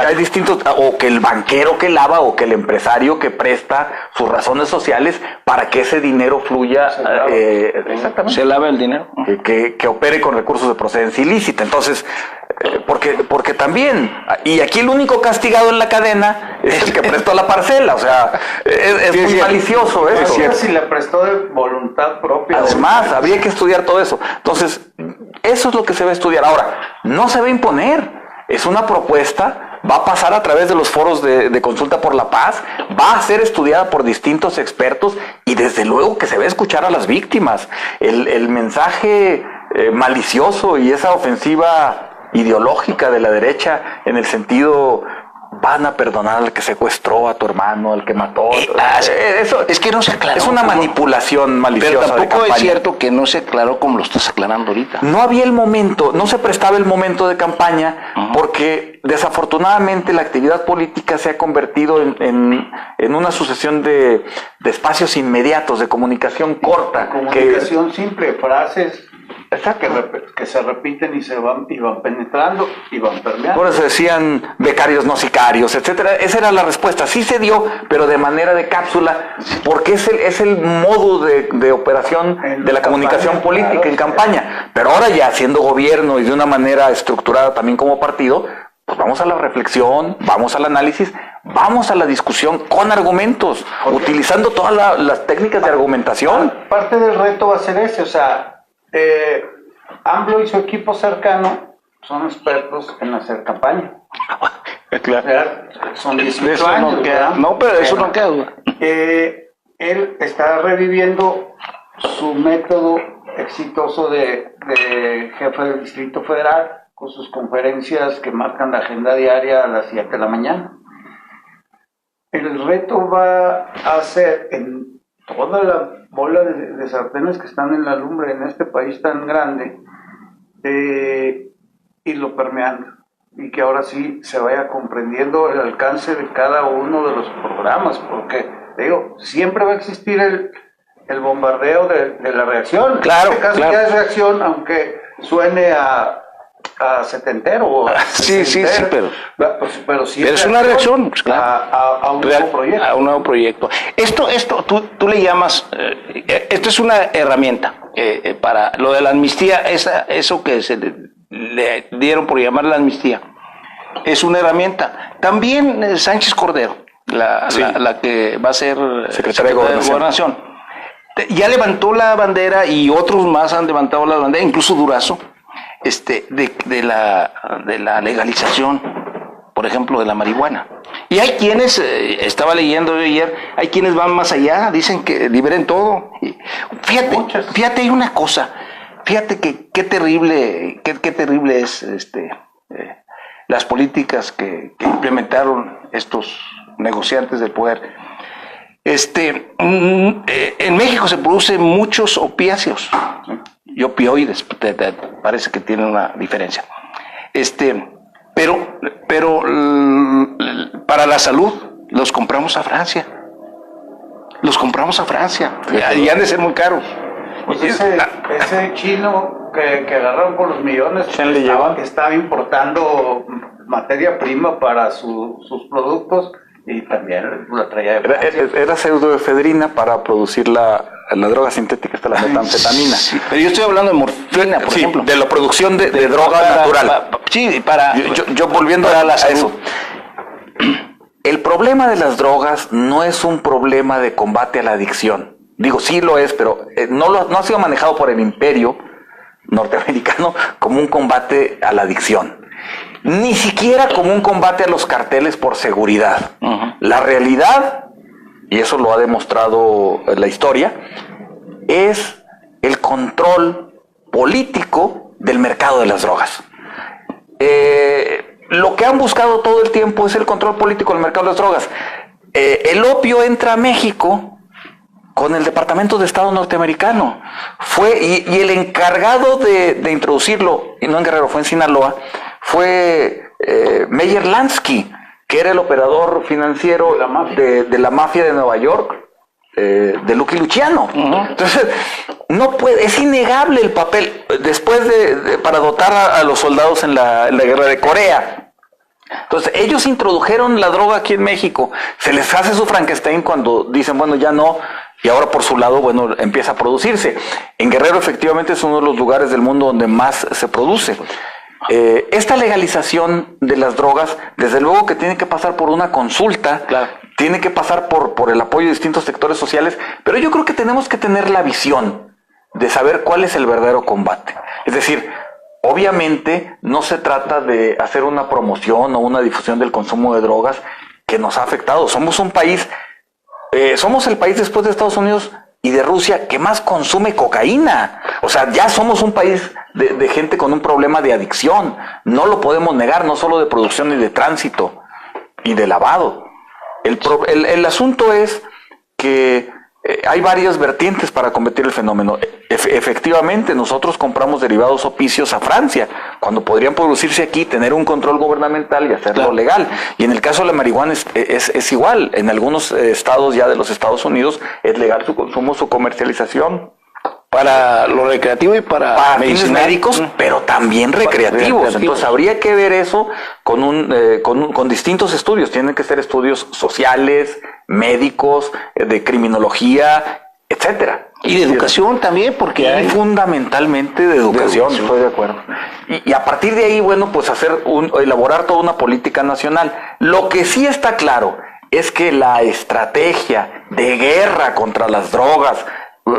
Hay distintos, o que el banquero que lava, o que el empresario que presta sus razones sociales para que ese dinero fluya. Exactamente. Se lava el dinero. Que opere con recursos de procedencia ilícita. Entonces, porque también, y aquí el único castigado en la cadena es el que prestó la parcela, o sea, es muy malicioso eso. Si la prestó de voluntad propia. Además, habría que estudiar todo eso. Entonces, eso es lo que se va a estudiar. Ahora, no se va a imponer, es una propuesta va a pasar a través de los foros de consulta por la paz, va a ser estudiada por distintos expertos y desde luego que se va a escuchar a las víctimas. El mensaje malicioso y esa ofensiva ideológica de la derecha en el sentido... van a perdonar al que secuestró a tu hermano, al que mató. Eso es que no se aclaró. Es una manipulación maliciosa. Pero tampoco de es cierto que no se aclaró como lo estás aclarando ahorita. No había el momento, no se prestaba el momento de campaña, porque desafortunadamente la actividad política se ha convertido en una sucesión de espacios inmediatos, de comunicación corta. Comunicación simple, frases que se repiten y van penetrando y van permeando. Por eso decían becarios no sicarios, etcétera. Esa era la respuesta. Sí se dio, pero de manera de cápsula, porque es el modo de operación de la comunicación política en campaña. Pero ahora ya siendo gobierno y de una manera estructurada también como partido, pues vamos a la reflexión, vamos al análisis, vamos a la discusión con argumentos, utilizando todas las técnicas de argumentación. Parte del reto va a ser ese, o sea, AMLO y su equipo cercano son expertos en hacer campaña. Claro. Son 18 años. Pero eso no queda duda. Él está reviviendo su método exitoso de jefe del Distrito Federal con sus conferencias que marcan la agenda diaria a las 7 de la mañana. El reto va a ser en toda la bola de sartenes que están en la lumbre en este país tan grande, irlo permeando y que ahora sí se vaya comprendiendo el alcance de cada uno de los programas, porque digo, siempre va a existir el bombardeo de la reacción. Claro, en este caso ya es reacción, aunque suene a setentero. Sí, pero sí es una reacción, pues, claro, a un nuevo proyecto. A un nuevo proyecto. Esto tú le llamas, esto es una herramienta para lo de la amnistía, eso que se le dieron por llamar la amnistía, es una herramienta. También Sánchez Cordero, la que va a ser secretaria de Gobernación, ya levantó la bandera y otros más han levantado la bandera, incluso Durazo, de la legalización, por ejemplo, de la marihuana. Y hay quienes, estaba leyendo ayer, hay quienes van más allá, dicen que liberen todo. Fíjate, hay una cosa, fíjate que qué terrible es las políticas que implementaron estos negociantes del poder. En México se producen muchos opiáceos y opioides, parece que tienen una diferencia. Pero para la salud los compramos a Francia. Y han de ser muy caros. Pues ese chino que agarraron por los millones estaba importando materia prima para sus productos y también la traía de Francia. Era pseudoefedrina para producir la droga sintética, esta la metanfetamina. Sí, pero yo estoy hablando de morfina, por ejemplo. De la producción de droga natural. Yo volviendo a eso. El problema de las drogas no es un problema de combate a la adicción. Digo, sí lo es, pero no ha sido manejado por el imperio norteamericano como un combate a la adicción. Ni siquiera como un combate a los carteles por seguridad. La realidad, y eso lo ha demostrado la historia, es el control político del mercado de las drogas. Lo que han buscado todo el tiempo es el control político del mercado de las drogas. El opio entra a México con el Departamento de Estado norteamericano. Y el encargado de introducirlo, y no en Guerrero, fue en Sinaloa, fue Meyer Lansky, que era el operador financiero de la mafia de Nueva York, de Lucky Luciano. Entonces, es innegable el papel, después para dotar a los soldados en la guerra de Corea. Entonces, ellos introdujeron la droga aquí en México. Se les hace su Frankenstein cuando dicen, bueno, ya no, y ahora por su lado, bueno, empieza a producirse. En Guerrero, efectivamente, es uno de los lugares del mundo donde más se produce. Esta legalización de las drogas, desde luego que tiene que pasar por una consulta, claro, tiene que pasar por el apoyo de distintos sectores sociales, pero yo creo que tenemos que tener la visión de saber cuál es el verdadero combate. Es decir, Obviamente no se trata de hacer una promoción o una difusión del consumo de drogas que nos ha afectado. Somos un país, somos el país después de Estados Unidos y de Rusia que más consume cocaína. O sea, ya somos un país de gente con un problema de adicción. No lo podemos negar, no solo de producción y de tránsito y de lavado. El asunto es que hay varias vertientes para combatir el fenómeno. Efectivamente, nosotros compramos derivados opicios a Francia, cuando podrían producirse aquí, tener un control gubernamental y hacerlo legal. Y en el caso de la marihuana es igual. En algunos estados ya de los Estados Unidos es legal su consumo, su comercialización. Para lo recreativo y para fines médicos, pero también recreativos. Entonces habría que ver eso con distintos estudios. Tienen que ser estudios sociales, médicos, de criminología, etcétera. Y de educación también, porque hay... fundamentalmente de educación, estoy de acuerdo. Y a partir de ahí, bueno, pues elaborar toda una política nacional. Lo que sí está claro es que la estrategia de guerra contra las drogas,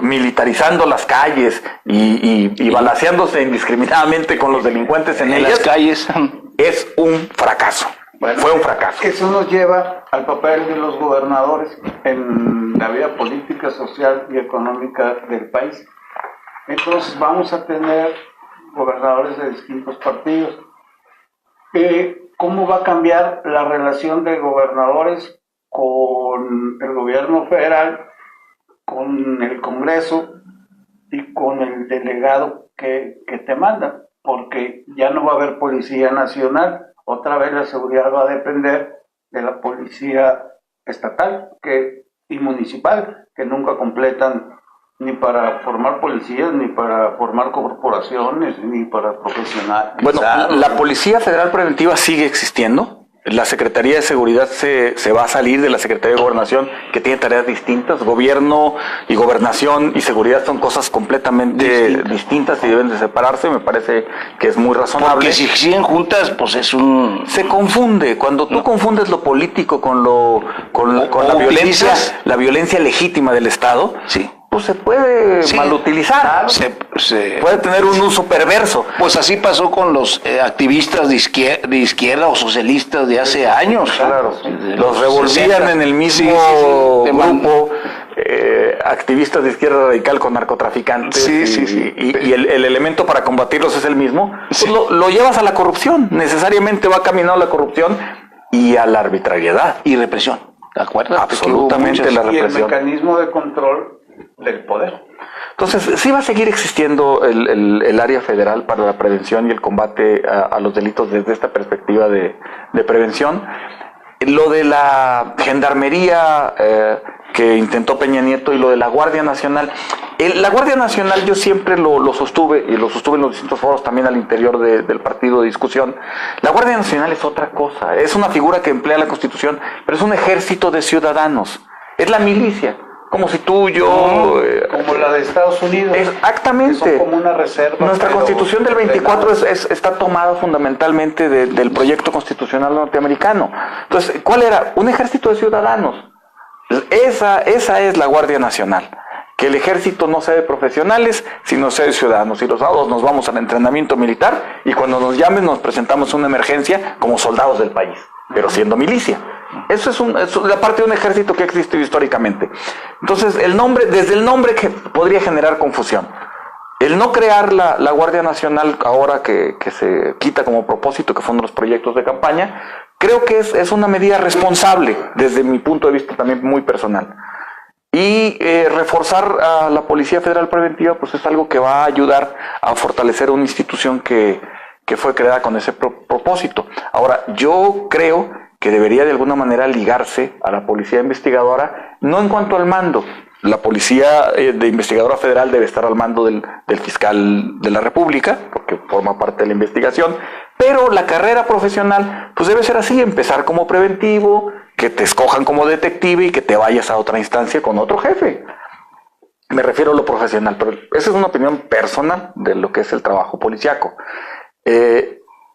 militarizando las calles y balaceándose indiscriminadamente con los delincuentes en ellas, las calles, es un fracaso. Bueno, fue un fracaso. Eso nos lleva al papel de los gobernadores en la vida política, social y económica del país. Entonces vamos a tener gobernadores de distintos partidos. ¿Cómo va a cambiar la relación de gobernadores con el gobierno federal, con el Congreso y con el delegado que te manda? Porque ya no va a haber Policía Nacional. Otra vez la seguridad va a depender de la policía estatal y municipal, que nunca completan ni para formar policías, ni para formar corporaciones, ni para profesionales. Bueno, la Policía Federal Preventiva sigue existiendo. La Secretaría de Seguridad se va a salir de la Secretaría de Gobernación, que tiene tareas distintas. Gobierno y gobernación y seguridad son cosas completamente distintas y deben de separarse. Me parece que es muy razonable. Porque si siguen juntas, pues es un... Se confunde. Cuando tú confundes lo político con la violencia legítima del Estado, sí, pues se puede malutilizar, puede tener un uso perverso. Pues así pasó con los activistas de izquierda o socialistas de hace años. Claro, los revolvían en el mismo grupo, activistas de izquierda radical con narcotraficantes, y el elemento para combatirlos es el mismo. Pues lo llevas a la corrupción, necesariamente va caminado a la corrupción y a la arbitrariedad. Y represión, ¿de acuerdo? Absolutamente la represión. Y el mecanismo de control del poder. Entonces, sí va a seguir existiendo el área federal para la prevención y el combate a los delitos desde esta perspectiva de prevención. Lo de la gendarmería que intentó Peña Nieto y lo de la Guardia Nacional. La Guardia Nacional yo siempre lo sostuve, y lo sostuve en los distintos foros también al interior del partido de discusión. La Guardia Nacional es otra cosa, es una figura que emplea la Constitución, pero es un ejército de ciudadanos, es la milicia. Como si tú, yo... como la de Estados Unidos. Exactamente. Son como una reserva. Nuestra Constitución del 24 está tomada fundamentalmente del proyecto constitucional norteamericano. Entonces, ¿cuál era? Un ejército de ciudadanos. Esa es la Guardia Nacional. Que el ejército no sea de profesionales, sino sea de ciudadanos. Y los sábados nos vamos al entrenamiento militar y cuando nos llamen nos presentamos una emergencia como soldados del país, pero siendo milicia. Eso es la parte de un ejército que ha existido históricamente. Entonces, desde el nombre que podría generar confusión. El no crear la Guardia Nacional ahora que se quita como propósito, que fueron los proyectos de campaña, creo que es una medida responsable desde mi punto de vista también muy personal. Y reforzar a la Policía Federal Preventiva pues es algo que va a ayudar a fortalecer una institución que fue creada con ese propósito. Ahora, yo creo que debería de alguna manera ligarse a la Policía Investigadora, no en cuanto al mando. La Policía de Investigadora Federal debe estar al mando del fiscal de la República, porque forma parte de la investigación, pero la carrera profesional pues debe ser así, empezar como preventivo, que te escojan como detective y que te vayas a otra instancia con otro jefe. Me refiero a lo profesional, pero esa es una opinión personal de lo que es el trabajo policiaco.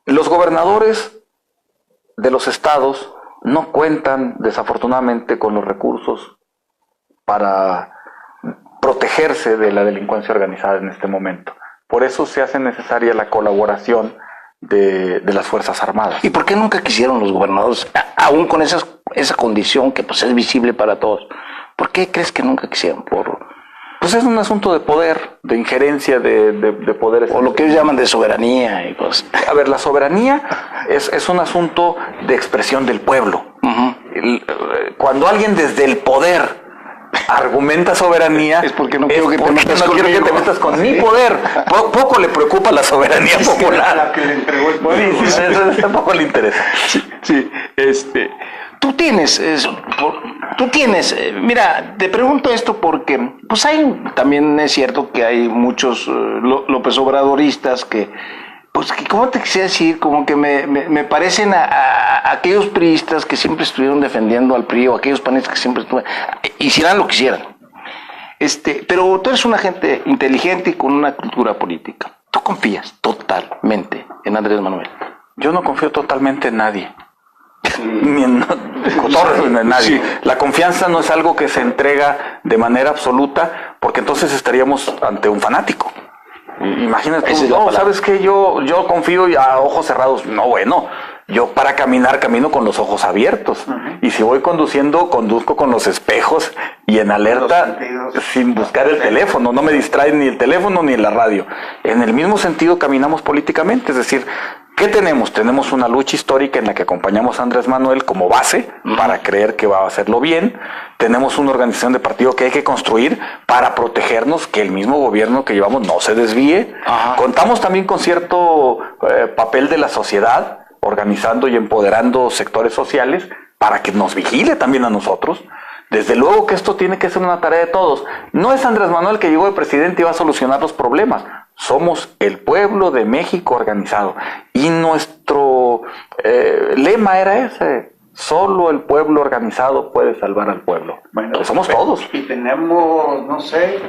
Los gobernadores de los estados no cuentan desafortunadamente con los recursos para protegerse de la delincuencia organizada en este momento. Por eso se hace necesaria la colaboración de las Fuerzas Armadas. ¿Y por qué nunca quisieron los gobernadores, aún con esa condición que pues es visible para todos? ¿Por qué crees que nunca quisieron? Pues es un asunto de poder, de injerencia, de poderes. O lo que ellos llaman de soberanía y cosas. A ver, la soberanía es un asunto de expresión del pueblo. Cuando alguien desde el poder argumenta soberanía, es porque no quiero que te metas con mi poder. Poco le preocupa la soberanía popular. La que le entregó el pueblo. Sí, eso tampoco le interesa. Sí, tú tienes, mira, te pregunto esto porque, pues también es cierto que hay muchos López Obradoristas que, pues, que, ¿cómo te quisiera decir? Como que me parecen a aquellos priistas que siempre estuvieron defendiendo al PRI, o aquellos panistas que siempre hicieran lo que hicieran. Pero tú eres una gente inteligente y con una cultura política. ¿Tú confías totalmente en Andrés Manuel? Yo no confío totalmente en nadie. Ni en nadie. Sí. La confianza no es algo que se entrega de manera absoluta, porque entonces estaríamos ante un fanático. Imagínate, ¿sabes qué? Yo confío a ojos cerrados. No, bueno, yo para caminar camino con los ojos abiertos. Y si voy conduciendo, conduzco con los espejos y en alerta, sin buscar el teléfono. No me distrae ni el teléfono ni la radio. En el mismo sentido caminamos políticamente, es decir, ¿qué tenemos? Tenemos una lucha histórica en la que acompañamos a Andrés Manuel como base para creer que va a hacerlo bien. Tenemos una organización de partido que hay que construir para protegernos, que el mismo gobierno que llevamos no se desvíe. Contamos también con cierto papel de la sociedad, organizando y empoderando sectores sociales para que nos vigile también a nosotros. Desde luego que esto tiene que ser una tarea de todos. No es Andrés Manuel que llegó de presidente y va a solucionar los problemas. Somos el pueblo de México organizado. Y nuestro lema era ese. Solo el pueblo organizado puede salvar al pueblo. Bueno, pues somos todos. Y tenemos, no sé,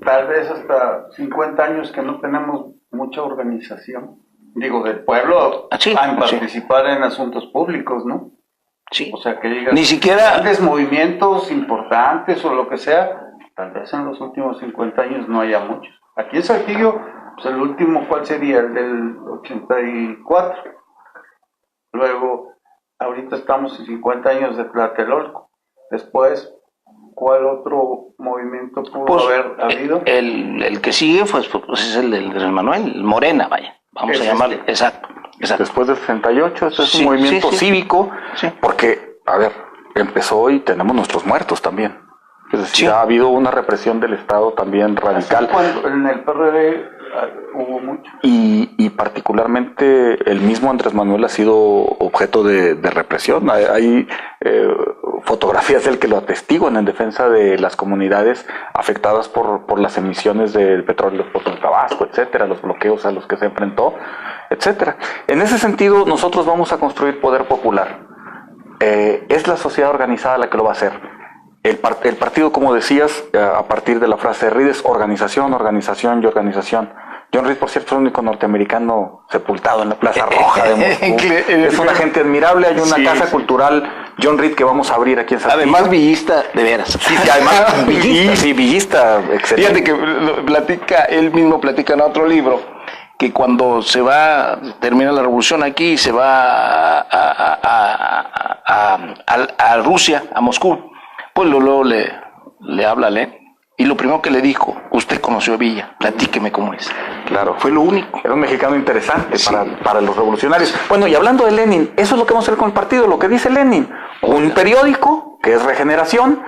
tal vez hasta 50 años que no tenemos mucha organización. Digo, del pueblo a participar en asuntos públicos, ¿no? Sí. O sea, que digas, ni siquiera grandes movimientos importantes o lo que sea, tal vez en los últimos 50 años no haya muchos. Aquí en Saltillo, pues el último, ¿cuál sería? El del 84. Luego, ahorita estamos en 50 años de Tlatelolco. Después, ¿cuál otro movimiento pudo haber habido? El que sigue pues es el del Manuel, el Morena, vaya. Vamos a llamarle. Exacto. Después del 68, este es un movimiento cívico, porque, a ver, empezó y tenemos nuestros muertos también. Es decir, ha habido una represión del Estado también radical. En el PRD hubo mucho. Y particularmente el mismo Andrés Manuel ha sido objeto de represión. Hay fotografías del que lo atestiguan en defensa de las comunidades afectadas por las emisiones del petróleo de Tabasco, etcétera, los bloqueos a los que se enfrentó, etcétera. En ese sentido, nosotros vamos a construir poder popular. Es la sociedad organizada la que lo va a hacer. El partido, como decías, a partir de la frase de Reed, es organización, organización y organización. John Reed, por cierto, es el único norteamericano sepultado en la Plaza Roja de Moscú. Es una gente admirable. Hay una casa cultural John Reed que vamos a abrir aquí en Saltillo. Además villista, de veras. Sí, además villista, excelente. Fíjate que él mismo platica en otro libro, que cuando termina la revolución aquí, se va a Rusia, a Moscú, pues luego le habla a Lenin. Y lo primero que le dijo, usted conoció a Villa, platíqueme cómo es. Claro. Fue lo único. Era un mexicano interesante para los revolucionarios. Bueno, y hablando de Lenin, eso es lo que vamos a hacer con el partido, lo que dice Lenin. Un periódico, que es Regeneración,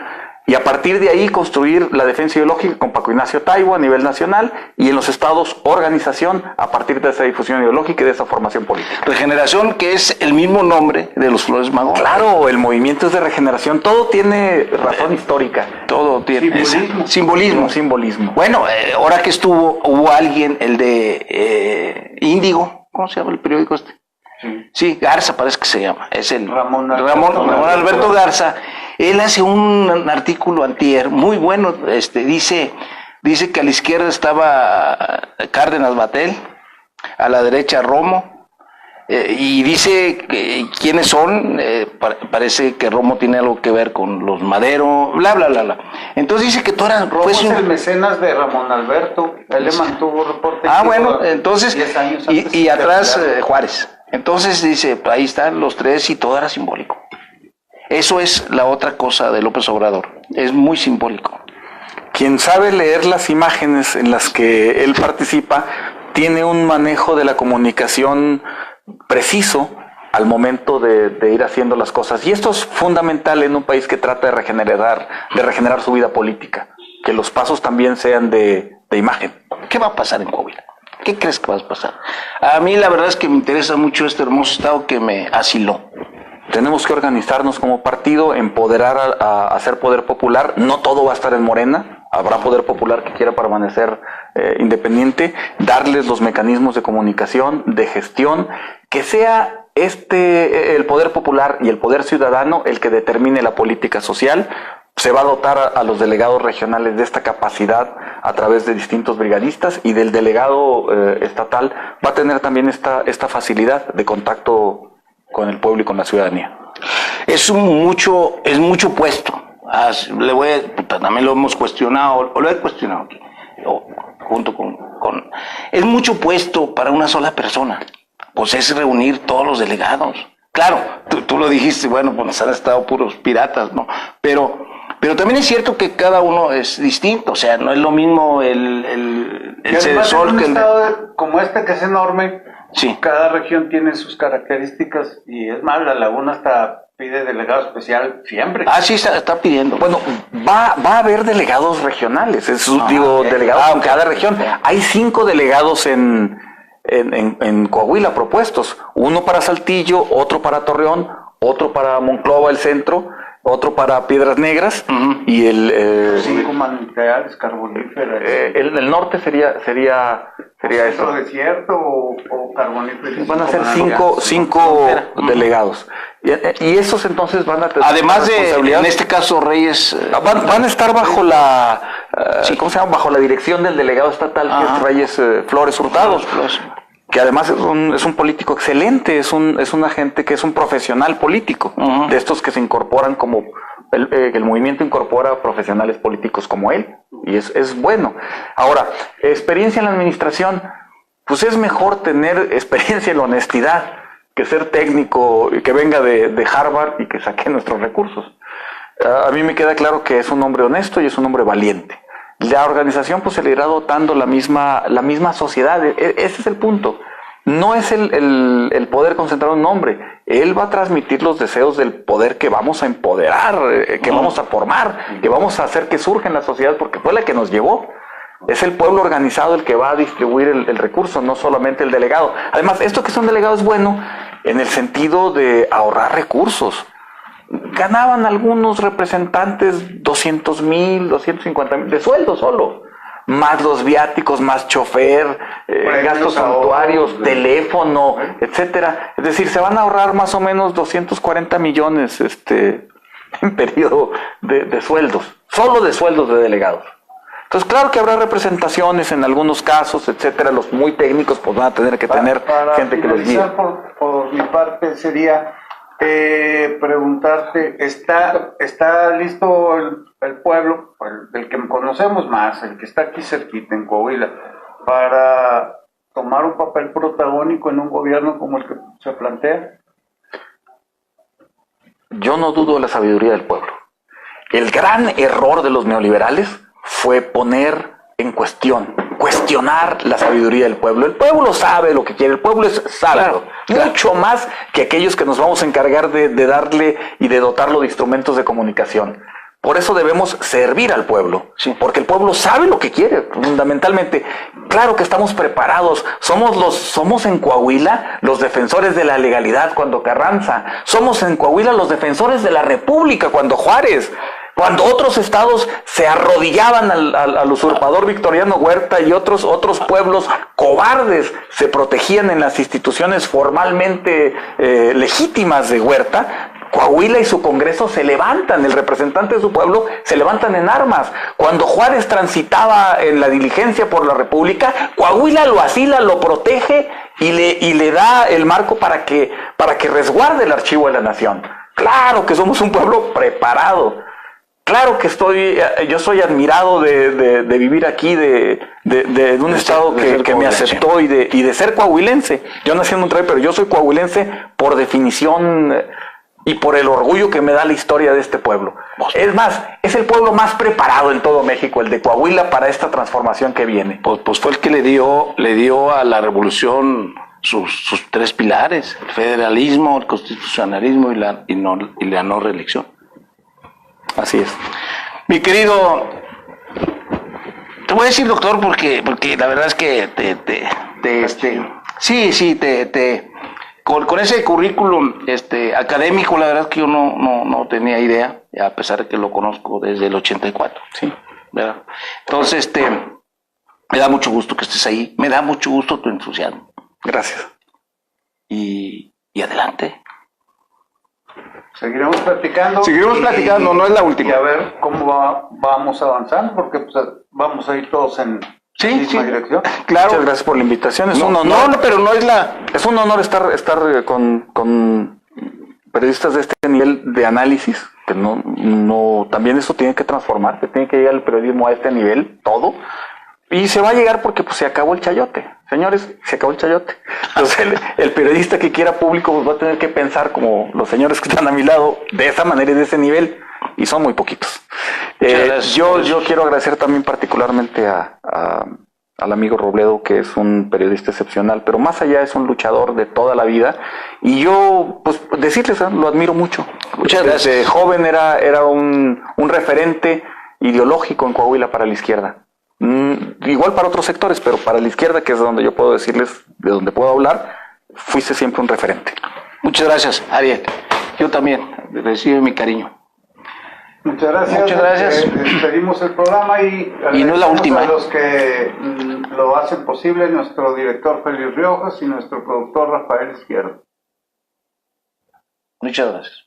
y a partir de ahí construir la defensa ideológica con Paco Ignacio Taibo a nivel nacional, y en los estados organización a partir de esa difusión ideológica y de esa formación política. Regeneración, que es el mismo nombre de los Flores Magón. Claro, el movimiento es de regeneración, todo tiene razón histórica. Todo tiene simbolismo. Bueno, ahora que hubo alguien, el de Índigo, ¿cómo se llama el periódico este? Sí, Garza parece que se llama, es el Ramón Alberto Garza. Él hace un artículo antier muy bueno, dice que a la izquierda estaba Cárdenas Batel, a la derecha Romo, y dice quiénes son, parece que Romo tiene algo que ver con los Madero, bla, bla, bla, bla. Entonces dice que tú eras... Romo es el mecenas de Ramón Alberto, él le mantuvo reporte. Bueno, entonces, 10 años antes y atrás de Juárez. Entonces dice, ahí están los tres y todo era simbólico. Eso es la otra cosa de López Obrador, es muy simbólico. Quien sabe leer las imágenes en las que él participa, tiene un manejo de la comunicación preciso al momento de ir haciendo las cosas. Y esto es fundamental en un país que trata de regenerar su vida política, que los pasos también sean de imagen. ¿Qué va a pasar en Coahuila? ¿Qué crees que va a pasar? A mí la verdad es que me interesa mucho este hermoso estado que me asiló. Tenemos que organizarnos como partido, empoderar a hacer poder popular. No todo va a estar en Morena, habrá poder popular que quiera permanecer independiente, darles los mecanismos de comunicación, de gestión, que sea el poder popular y el poder ciudadano el que determine la política social. Se va a dotar a los delegados regionales de esta capacidad a través de distintos brigadistas, y del delegado estatal va a tener también esta facilidad de contacto con el pueblo y con la ciudadanía. Es mucho puesto. También lo hemos cuestionado, o lo he cuestionado aquí, junto con... Es mucho puesto para una sola persona. Pues es reunir todos los delegados. Claro, tú lo dijiste, bueno, pues han estado puros piratas, ¿no? Pero también es cierto que cada uno es distinto, o sea, no es lo mismo el Cedesol que el... Como que es enorme, sí. Cada región tiene sus características, y es más, la Laguna hasta pide delegado especial siempre. Sí, está pidiendo. Bueno, va a haber delegados regionales, delegados en cada región. Hay 5 delegados en Coahuila propuestos, uno para Saltillo, otro para Torreón, otro para Monclova, el centro, otro para Piedras Negras, y 5 manantiales carboníferas. El norte sería eso. ¿Desierto o carboníferos? Van a ser 5 delegados. Y esos entonces van a tener... Además de, en este caso, Reyes... Van a estar bajo la... ¿cómo se llama? Bajo la dirección del delegado estatal, que es Reyes Flores Hurtado. Que además es un político excelente, es una gente que es un profesional político, de estos que se incorporan como... El movimiento incorpora profesionales políticos como él, y es bueno. Ahora, experiencia en la administración, pues es mejor tener experiencia en la honestidad que ser técnico y que venga de Harvard y que saque nuestros recursos. A mí me queda claro que es un hombre honesto y es un hombre valiente. La organización pues se le irá dotando la misma sociedad. Ese es el punto. No es el poder concentrado en un hombre. Él va a transmitir los deseos del poder que vamos a empoderar, que vamos a formar, que vamos a hacer que surja en la sociedad, porque fue la que nos llevó. Es el pueblo organizado el que va a distribuir el recurso, no solamente el delegado. Además, esto que es un delegado es bueno en el sentido de ahorrar recursos. Ganaban algunos representantes 200,000, 250,000 de sueldo solo, más los viáticos, más chofer, gastos suntuarios, teléfono, etcétera. Es decir, se van a ahorrar más o menos 240 millones en periodo de sueldos, solo de sueldos de delegados. Entonces, claro que habrá representaciones en algunos casos, etcétera. Los muy técnicos pues van a tener que tener gente que los guíe. Por mi parte sería preguntarte, ¿está listo el pueblo, el que conocemos más, el que está aquí cerquita en Coahuila, para tomar un papel protagónico en un gobierno como el que se plantea? Yo no dudo de la sabiduría del pueblo. El gran error de los neoliberales fue poner en cuestionar la sabiduría del pueblo. El pueblo sabe lo que quiere, el pueblo es sabio, mucho más que aquellos que nos vamos a encargar de darle y de dotarlo de instrumentos de comunicación. Por eso debemos servir al pueblo, porque el pueblo sabe lo que quiere, fundamentalmente. Claro que estamos preparados, somos en Coahuila los defensores de la legalidad cuando Carranza, somos en Coahuila los defensores de la República cuando Juárez, cuando otros estados se arrodillaban al usurpador Victoriano Huerta y otros pueblos cobardes se protegían en las instituciones formalmente legítimas de Huerta. Coahuila y su Congreso se levantan, el representante de su pueblo se levantan en armas. Cuando Juárez transitaba en la diligencia por la República, Coahuila lo asila, lo protege y le da el marco para que resguarde el archivo de la nación. Claro que somos un pueblo preparado. Claro que yo soy admirado de vivir aquí, de un estado que me aceptó y de ser coahuilense. Yo nací en Monterrey, pero yo soy coahuilense por definición y por el orgullo que me da la historia de este pueblo. Es más, es el pueblo más preparado en todo México, el de Coahuila, para esta transformación que viene. Pues fue el que le dio a la revolución sus tres pilares: el federalismo, el constitucionalismo y la no reelección. Así es. Mi querido, te voy a decir doctor porque la verdad es que con ese currículum académico, la verdad es que yo no tenía idea, a pesar de que lo conozco desde el 84, sí, ¿verdad? Entonces, me da mucho gusto que estés ahí, me da mucho gusto tu entusiasmo. Gracias. Y adelante. Seguiremos platicando. No es la última. Y a ver cómo vamos avanzando, porque pues, vamos a ir todos en la misma dirección. Claro. Muchas gracias por la invitación. Es un honor. No, pero no es la... Es un honor estar con periodistas de este nivel de análisis, que también eso tiene que transformarse, tiene que llegar el periodismo a este nivel, todo. Y se va a llegar porque pues se acabó el chayote. Señores, se acabó el chayote. Entonces el periodista que quiera público pues, va a tener que pensar como los señores que están a mi lado, de esa manera y de ese nivel, y son muy poquitos. Yo quiero agradecer también particularmente al amigo Robledo, que es un periodista excepcional, pero más allá es un luchador de toda la vida, y yo, pues decirles, lo admiro mucho. Muchas gracias. Desde joven era un referente ideológico en Coahuila para la izquierda. Igual para otros sectores, pero para la izquierda, que es donde yo puedo decirles, de donde puedo hablar, fuiste siempre un referente. Muchas gracias, Ariel. Yo también recibe mi cariño. Muchas gracias. Muchas gracias. Despedimos el programa y no es la última. A los que lo hacen posible, nuestro director Félix Riojas y nuestro productor Rafael Izquierdo. Muchas gracias.